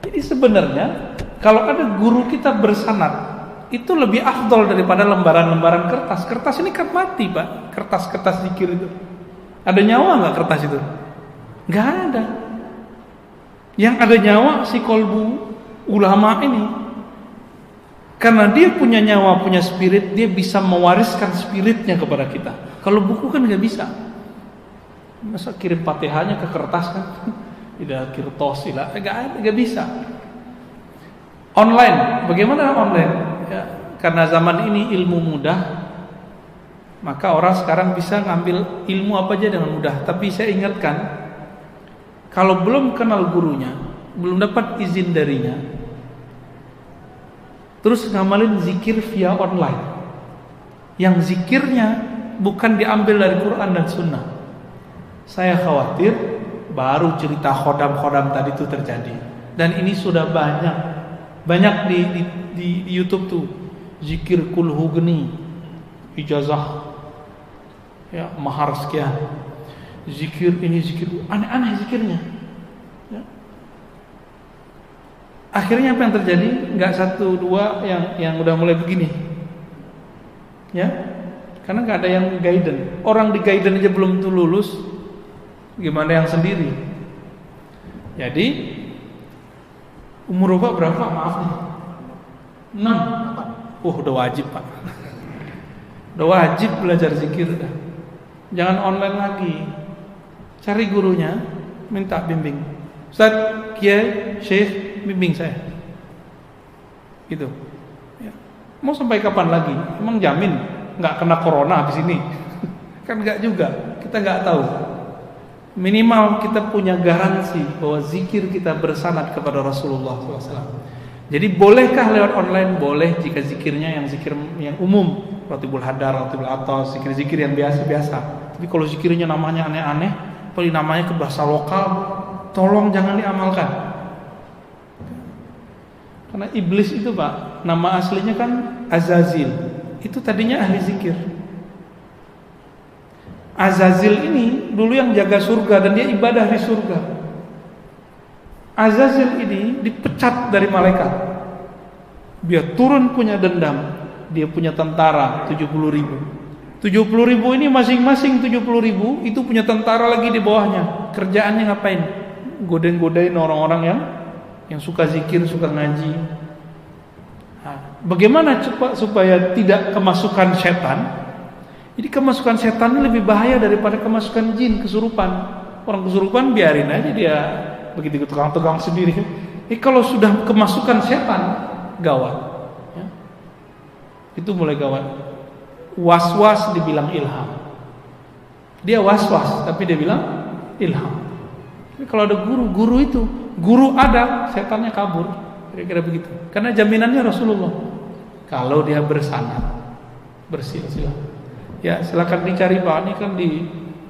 Jadi sebenarnya kalau ada guru kita bersanad, itu lebih afdol daripada lembaran-lembaran kertas. Kertas ini kan mati, Pak. Kertas-kertas zikir itu. Ada nyawa nggak kertas itu? Nggak ada. Yang ada nyawa si kolbu ulama ini. Karena dia punya nyawa, punya spirit, dia bisa mewariskan spiritnya kepada kita. Kalau buku kan nggak bisa. Masa kirim Fatihahnya ke kertas kan? Tidak kirtos, nggak bisa. Online, bagaimana online? Ya, karena zaman ini ilmu mudah, maka orang sekarang bisa ngambil ilmu apa aja dengan mudah. Tapi saya ingatkan, kalau belum kenal gurunya, belum dapat izin darinya, terus ngamalin zikir via online, yang zikirnya bukan diambil dari Quran dan Sunnah, saya khawatir baru cerita khodam-khodam tadi itu terjadi. Dan ini sudah banyak di YouTube tuh, zikir kulhu geni, ijazah, ya mahar sekian, zikir ini zikir, aneh-aneh zikirnya. Ya. Akhirnya apa yang terjadi? Nggak satu dua yang udah mulai begini, ya, karena nggak ada yang guidance. Orang di guidance aja belum tuh lulus, gimana yang sendiri? Jadi umur Bapak berapa? Maaf nih, 6. Udah wajib Pak. Udah wajib belajar zikir dah. Jangan online lagi. Cari gurunya, minta bimbing. Ustaz, Kiai, Syekh, bimbing saya. Gitu. Ya. Mau sampai kapan lagi? Emang jamin nggak kena corona di sini? Kan nggak juga. Kita nggak tahu. Minimal kita punya garansi bahwa zikir kita bersanad kepada Rasulullah SAW. Jadi bolehkah lewat online? Boleh jika zikirnya yang zikir yang umum, Ratibul Hadar, Ratibul Atas, zikir-zikir yang biasa-biasa. Tapi kalau zikirnya namanya aneh-aneh, apalagi namanya ke bahasa lokal, tolong jangan diamalkan. Karena iblis itu Pak, nama aslinya kan Azazil. Itu tadinya ahli zikir. Azazil ini dulu yang jaga surga dan dia ibadah di surga. Azazil ini dipecat dari malaikat. Dia turun punya dendam. Dia punya tentara 70.000. 70.000 ini masing-masing 70.000 itu punya tentara lagi di bawahnya. Kerjaannya ngapain? Godain-godain orang-orang yang suka zikir, suka ngaji. Nah, bagaimana supaya tidak kemasukan setan? Jadi kemasukan setan ini lebih bahaya daripada kemasukan jin, kesurupan. Orang kesurupan biarin aja dia begitu tegang-tegang sendiri. Kalau sudah kemasukan setan, gawat. Ya. Itu mulai gawat. Was-was dibilang ilham. Dia was-was, tapi dia bilang ilham. Jadi kalau ada guru itu, guru ada, setannya kabur. Kira-kira begitu. Karena jaminannya Rasulullah. Kalau dia bersanad, bersilsilah. Ya silakan dicari Pak, ini kan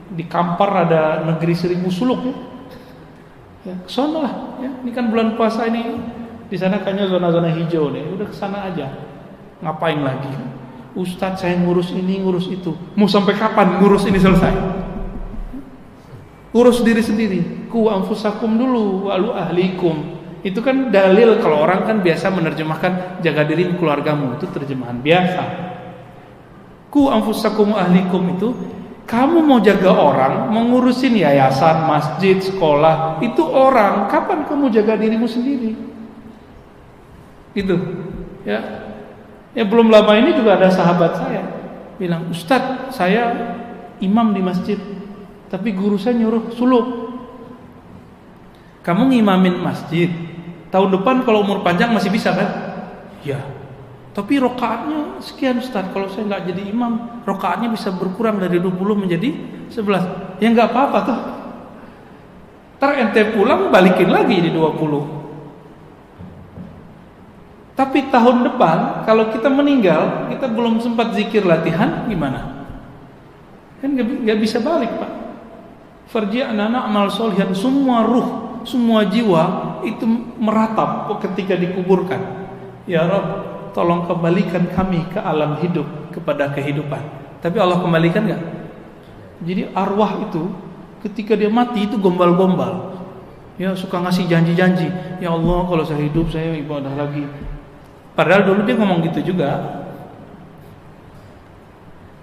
di Kampar ada negeri 1000 suluk ya. Ya kesana lah ya. Ini kan bulan puasa ini, di sana kayaknya zona-zona hijau nih. Udah kesana aja. Ngapain lagi? Ustadz saya ngurus ini, ngurus itu. Mau sampai kapan ngurus ini selesai? Urus diri sendiri. Ku anfusakum dulu walu ahlikum. Itu kan dalil kalau orang kan biasa menerjemahkan jaga diri keluargamu. Itu terjemahan biasa. Ku anfusakum ahlikum itu kamu mau jaga orang, mau ngurusin yayasan, masjid, sekolah, itu orang. Kapan kamu jaga dirimu sendiri? Gitu. Ya. Ya belum lama ini juga ada sahabat saya bilang, "Ustadz, saya imam di masjid, tapi guru saya nyuruh suluk. Kamu ngimamin masjid. Tahun depan kalau umur panjang masih bisa kan?" Ya. Tapi rokaatnya sekian Ustaz. Kalau saya nggak jadi imam, rokaatnya bisa berkurang dari 20 menjadi 11. Ya nggak apa-apa tuh. Ntar ente pulang balikin lagi di 20. Tapi tahun depan kalau kita meninggal, kita belum sempat zikir latihan, gimana? Kan nggak bisa balik Pak. Farji'na na'mal sholihan. Semua ruh, semua jiwa itu meratap ketika dikuburkan. Ya Rabb, tolong kembalikan kami ke alam hidup, kepada kehidupan. Tapi Allah kembalikan gak? Jadi arwah itu ketika dia mati itu gombal-gombal. Ya suka ngasih janji-janji. Ya Allah kalau saya hidup saya ibadah lagi. Padahal dulu dia ngomong gitu juga.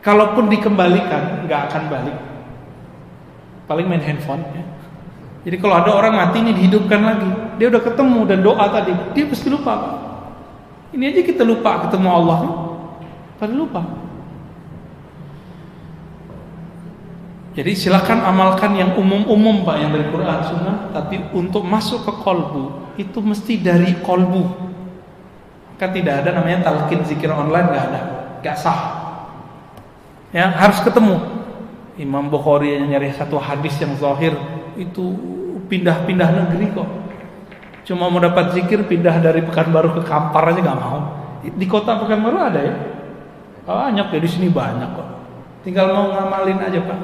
Kalaupun dikembalikan gak akan balik. Paling main handphone ya. Jadi kalau ada orang mati ini dihidupkan lagi, dia udah ketemu dan doa tadi, dia pasti lupa Pak. Ini aja kita lupa ketemu Allah, pada lupa. Jadi silakan amalkan yang umum-umum Pak, yang dari Quran Sunnah. Tapi untuk masuk ke kolbu itu mesti dari kolbu. Kan tidak ada namanya talqin zikir online, nggak ada, nggak sah. Ya harus ketemu. Imam Bukhari yang nyari satu hadis yang zahir itu pindah-pindah negeri kok. Cuma mau dapat zikir pindah dari Pekanbaru ke Kampar aja nggak mau. Di kota Pekanbaru ada ya? Banyak ya, di sini banyak kok. Tinggal mau ngamalin aja Pak.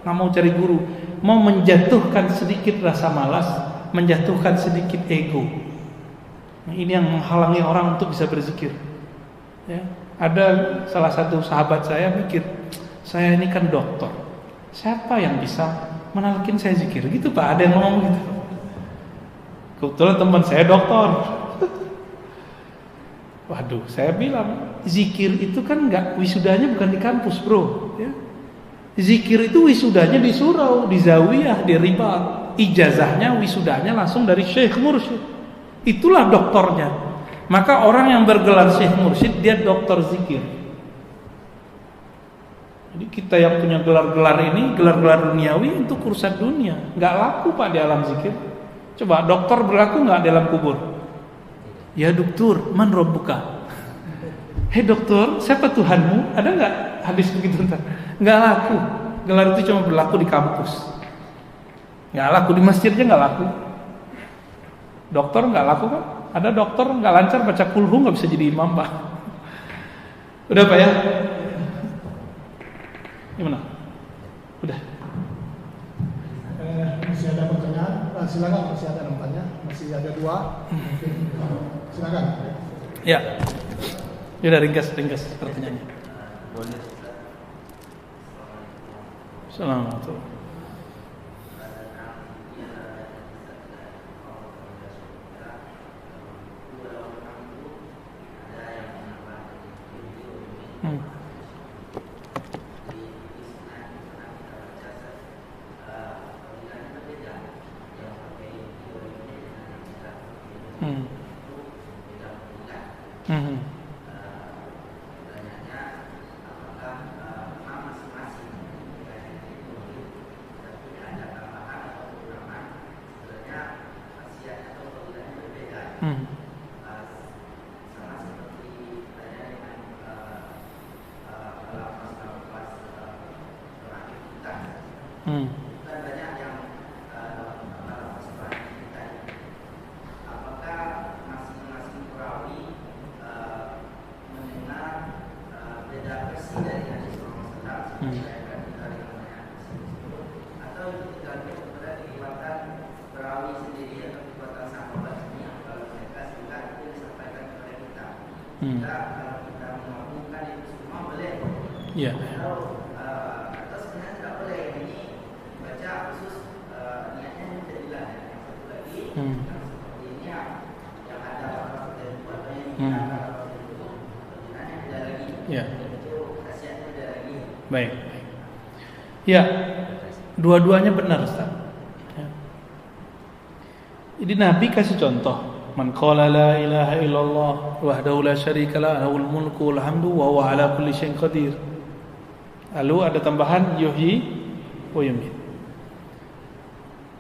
Nggak mau cari guru. Mau menjatuhkan sedikit rasa malas, menjatuhkan sedikit ego. Nah, ini yang menghalangi orang untuk bisa berzikir. Ya. Ada salah satu sahabat saya mikir, saya ini kan dokter. Siapa yang bisa menalkin saya zikir? Gitu Pak. Ada yang ngomong gitu. Kebetulan teman saya dokter. Waduh, saya bilang zikir itu kan nggak, wisudanya bukan di kampus bro. Ya. Zikir itu wisudanya di surau, di zawiyah, di ribat. Ijazahnya, wisudanya langsung dari syekh mursyid. Itulah doktornya. Maka orang yang bergelar syekh mursyid dia dokter zikir. Jadi kita yang punya gelar-gelar ini, gelar-gelar duniawi untuk urusan dunia, nggak laku Pak di alam zikir. Coba dokter berlaku nggak dalam kubur? Ya dokter, man rabbuka? Hei dokter, siapa Tuhanmu? Ada nggak hadis begitu ntar? Nggak laku. Gelar itu cuma berlaku di kampus. Nggak laku di masjidnya, nggak laku. Dokter nggak laku kan? Ada dokter nggak lancar baca kulhu nggak bisa jadi imam Pak. Udah Pak ya? Gimana? Udah. Masih ada pertanyaan? Silakan, masih ada yang bertanya. Masih ada 2. Mungkin Silakan. Ya. Sudah ringkas pertanyaannya. Boleh. Assalamualaikum. Ya. Atau sebenarnya tidak boleh ini baca khusus niatnya jadilah yang satu lagi yang seperti ini yang ada dari buatnya itu gunanya tidak lagi. Ya. Itu khasiatnya tidak lagi. Baik. Ya. Dua-duanya benar, Ustaz. Ya. Jadi Nabi kasih contoh. Man qala la ilaha illallah wahdahu la syarika lah lahul mulku wal hamdu wa huwa ala kulli syai'in qadir. Lalu ada tambahan yuhyi wa yumiit.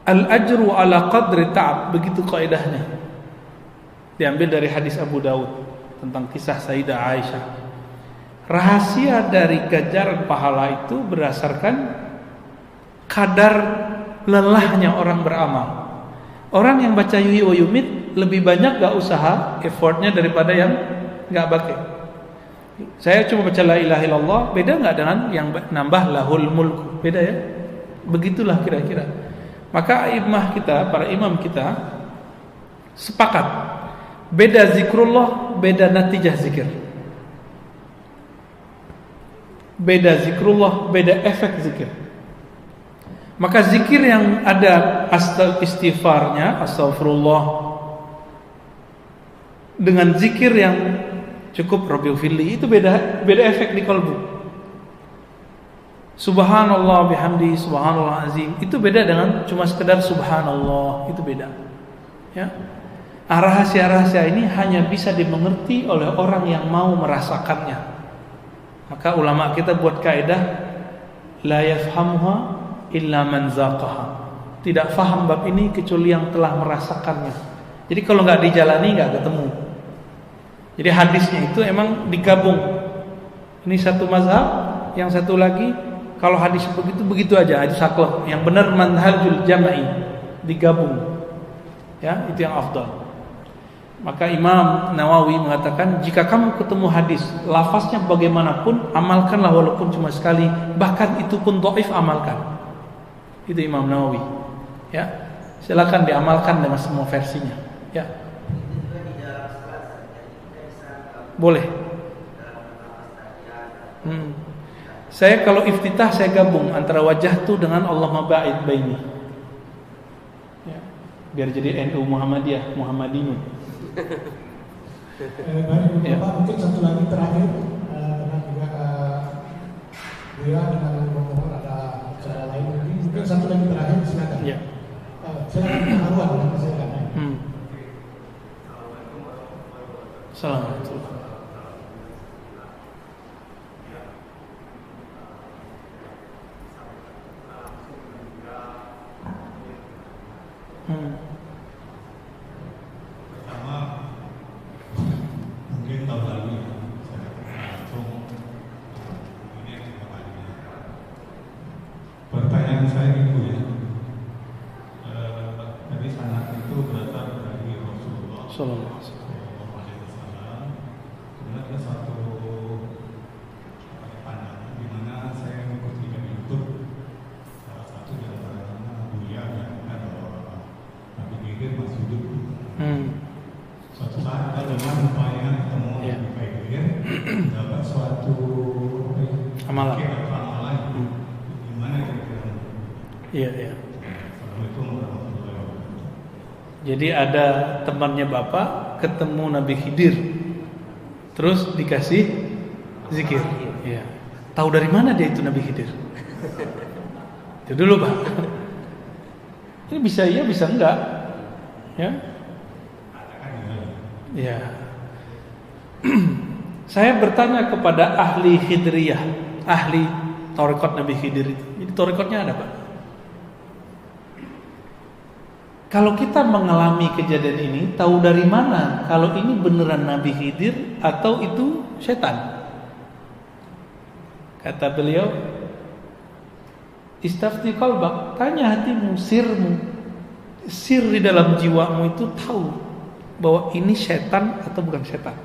Al ajru ala qadri ta'ab, begitu kaidahnya. Diambil dari hadis Abu Daud tentang kisah Sayyidah Aisyah. Rahasia dari ganjaran pahala itu berdasarkan kadar lelahnya orang beramal. Orang yang baca yuhyi wa yumiit lebih banyak gak usaha effortnya daripada yang gak pakai. Saya cuma baca la ilaha illallah, beda gak dengan yang nambah lahul mulku? Beda ya? Begitulah kira-kira. Maka para imam kita sepakat, beda zikrullah, beda natijah zikir. Beda zikrullah, beda efek zikir. Maka zikir yang ada istighfarnya, astaghfirullah, dengan zikir yang cukup Rabbighfirli, itu beda efek di kalbu. Subhanallah bihamdi, subhanallah azim, itu beda dengan cuma sekedar subhanallah, itu beda. Ya. Rahasia-rahasia ini hanya bisa dimengerti oleh orang yang mau merasakannya. Maka ulama kita buat kaidah la yafhamuha illa man zaqaha. Tidak faham bab ini kecuali yang telah merasakannya. Jadi kalau nggak dijalani nggak ketemu. Jadi hadisnya itu emang digabung. Ini satu mazhab, yang satu lagi kalau hadis begitu aja, hadis saklek. Yang benar manhajul jama'i, digabung. Ya, itu yang afdal. Maka Imam Nawawi mengatakan, jika kamu ketemu hadis, lafaznya bagaimanapun, amalkanlah walaupun cuma sekali, bahkan itu pun dhaif, amalkan. Itu Imam Nawawi. Ya, silakan diamalkan dengan semua versinya. Ya. Boleh. Saya kalau iftitah saya gabung antara wajah tu dengan Allahumma ba'id baini. Ya. Biar jadi NU Muhammadiyah, Muhammadiyun. Baik, Bapak, mungkin satu lagi terakhir dengan juga Buya dengan mohon ada cara lain mungkin satu lagi terakhir silakan. Ya. Silakan Arwan, silakan. Assalamualaikum. Pertama, mungkin tahun lalu saya langsung ini yang kembali. Pertanyaan saya itu ya, dari sanad itu berasal dari Rasulullah Sallallahu alaihi wasallam. Kemudian ada satu pandangan di mana saya mengikuti dari YouTube salah satu di antaranya Buya yang ada Nabi Khidir masih hidup. Suatu saat ada Amalan. Amalan gimana kira-kira? Iya. Assalamualaikum warahmatullahi wabarakatuh. Jadi ada temannya Bapak ketemu Nabi Khidir, terus dikasih zikir. Iya. Tahu dari mana dia itu Nabi Khidir? Itu dulu Pak. Ini bisa iya, bisa enggak? Ya. Ya. Saya bertanya kepada ahli Khidriyah, ahli tarekat Nabi Khidir itu. Jadi tarekatnya ada Pak. Kalau kita mengalami kejadian ini, tahu dari mana kalau ini beneran Nabi Khidir atau itu setan? Kata beliau, istafti qalbak, tanya hatimu, sirmu. Sir di dalam jiwamu itu tahu bahwa ini setan atau bukan setan.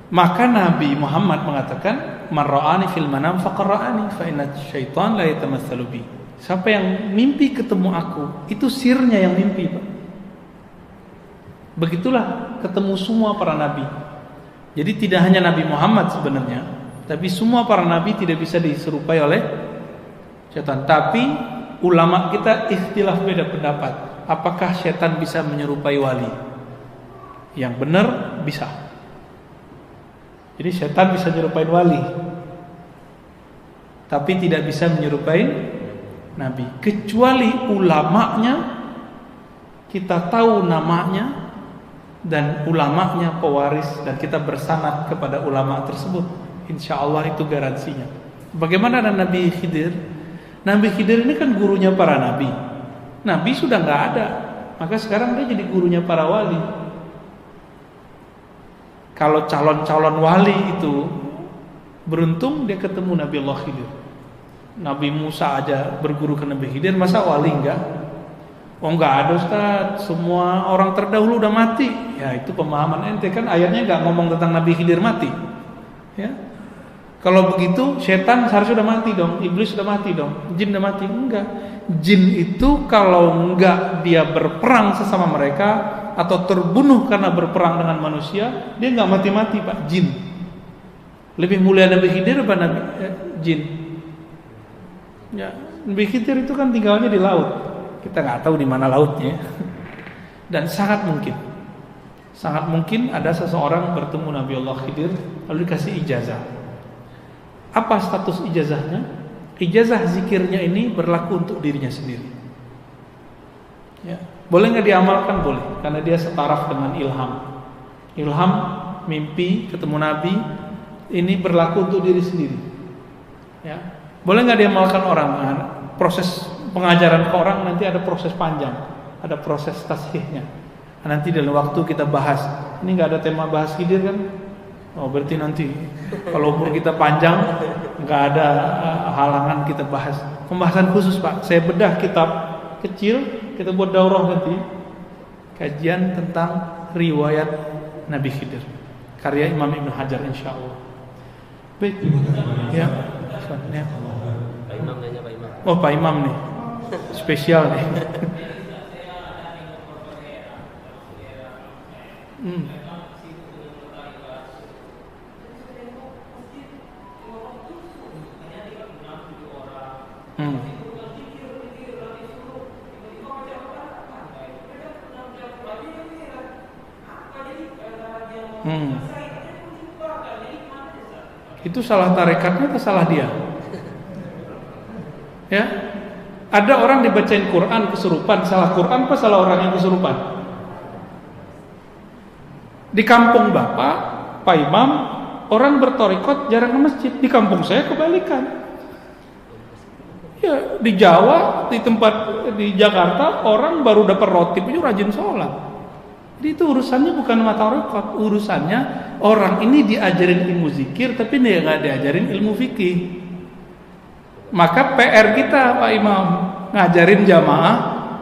Maka Nabi Muhammad mengatakan, "Man ra'ani fil manam faqad ra'ani, fa inna syaitan la yatamatsalu bi." Siapa yang mimpi ketemu aku, itu sirnya yang mimpi, Pak. Begitulah ketemu semua para nabi. Jadi tidak hanya Nabi Muhammad sebenarnya, tapi semua para nabi tidak bisa diserupai oleh setan. Tapi ulama kita ikhtilaf beda pendapat. Apakah setan bisa menyerupai wali? Yang benar bisa. Jadi setan bisa menyerupai wali, tapi tidak bisa menyerupai nabi. Kecuali ulamanya, kita tahu namanya dan ulamanya pewaris, dan kita bersanad kepada ulama tersebut. Insya Allah itu garansinya. Bagaimana dengan Nabi Khidir? Nabi Khidir ini kan gurunya para nabi. Nabi sudah nggak ada, maka sekarang dia jadi gurunya para wali. Kalau calon-calon wali itu beruntung dia ketemu Nabi Allah Khidir. Nabi Musa aja berguru ke Nabi Khidir, masa wali enggak? Oh enggak ada Ustaz, semua orang terdahulu udah mati. Ya itu pemahaman ente, kan ayatnya enggak ngomong tentang Nabi Khidir mati. Ya. Kalau begitu setan seharusnya sudah mati dong, iblis sudah mati dong, jin sudah mati. Enggak. Jin itu kalau enggak dia berperang sesama mereka atau terbunuh karena berperang dengan manusia, dia enggak mati-mati, Pak. Jin. Lebih mulia Nabi Khidir apa Nabi jin? Ya, Nabi Khidir itu kan tinggalnya di laut. Kita nggak tahu di mana lautnya. Dan sangat mungkin ada seseorang bertemu Nabi Allah Khidir lalu dikasih ijazah. Apa status ijazahnya? Ijazah zikirnya ini berlaku untuk dirinya sendiri. Ya. Boleh nggak diamalkan? Boleh, karena dia setaraf dengan ilham. Ilham, mimpi, ketemu Nabi, ini berlaku untuk diri sendiri. Ya. Boleh nggak diamalkan orang? Nah, proses pengajaran ke orang nanti ada proses panjang, ada proses tasihnya. Nah, nanti dalam waktu kita bahas. Ini nggak ada tema bahas Khidir kan? Oh berarti nanti kalau umur kita panjang nggak ada halangan kita bahas. Pembahasan khusus Pak. Saya bedah kitab kecil, kita buat daurah nanti. Kajian tentang riwayat Nabi Khidir, karya Imam Ibnu Hajar insyaallah. Baik. Ya. Ya. Pak Imam nanya Pak Imam. Oh Pak Imam nih, spesial nih. Itu salah tarekatnya atau salah dia? Ya, ada orang dibacain Quran kesurupan, salah Quran apa salah orang yang kesurupan? Di kampung Bapak, Pak Imam, orang bertorikot jarang ke masjid. Di kampung saya kebalikan. Ya, di Jawa, di Jakarta, orang baru dapat roti itu rajin sholat. Jadi itu urusannya bukan sama torikot, urusannya orang ini diajarin ilmu zikir, tapi dia nggak diajarin ilmu fikih. Maka PR kita Pak Imam ngajarin jamaah.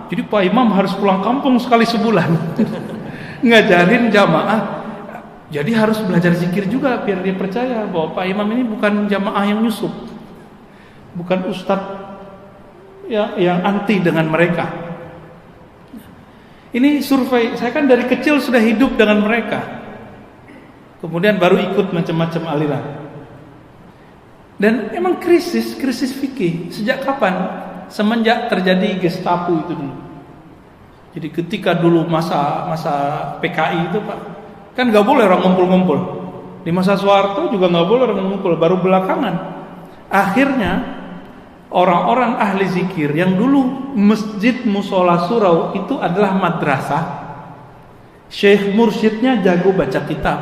Jadi Pak Imam harus pulang kampung sekali sebulan ngajarin jamaah. Jadi harus belajar zikir juga biar dia percaya bahwa Pak Imam ini bukan jamaah yang nyusup, bukan ustadz yang anti dengan mereka. Ini survei, saya kan dari kecil sudah hidup dengan mereka. Kemudian baru ikut macam-macam aliran. Dan emang krisis fikih. Sejak kapan? Semenjak terjadi Gestapo itu dulu. Jadi ketika dulu masa PKI itu Pak, kan nggak boleh orang ngumpul-ngumpul. Di masa Soeharto juga nggak boleh orang ngumpul. Baru belakangan, akhirnya orang-orang ahli zikir yang dulu masjid musola surau itu adalah madrasah. Syekh mursyidnya jago baca kitab.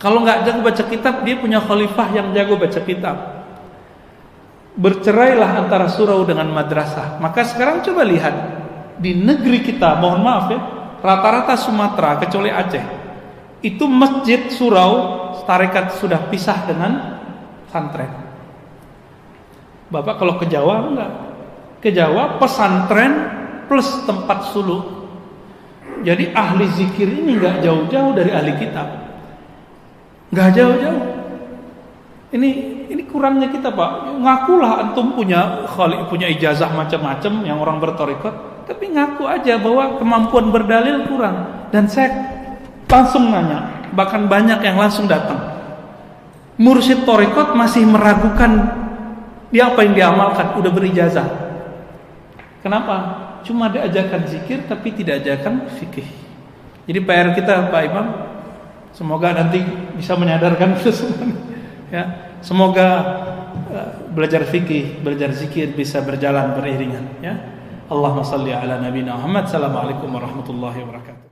Kalau nggak jago baca kitab, dia punya khalifah yang jago baca kitab. Bercerailah antara surau dengan madrasah. Maka sekarang coba lihat di negeri kita, mohon maaf ya, rata-rata Sumatera kecuali Aceh, itu masjid surau tarekat sudah pisah dengan pesantren. Bapak kalau ke Jawa enggak? Ke Jawa pesantren plus tempat suluk. Jadi ahli zikir ini enggak jauh-jauh dari ahli kitab. Enggak jauh-jauh. Ini kurangnya kita Pak. Ngakulah antum punya ijazah macam-macam yang orang bertorikot, tapi ngaku aja bahwa kemampuan berdalil kurang. Dan saya langsung nanya, bahkan banyak yang langsung datang. Mursyid torikot masih meragukan dia apa yang diamalkan, udah berijazah. Kenapa? Cuma diajarkan zikir tapi tidak ajarkan fikih. Jadi PR kita Pak Imam, semoga nanti bisa menyadarkan kita semua. Ya, semoga belajar fikih, belajar zikir bisa berjalan beriringan. Ya, Allahumma salli ala nabiyina Muhammad. Assalamualaikum warahmatullahi wabarakatuh.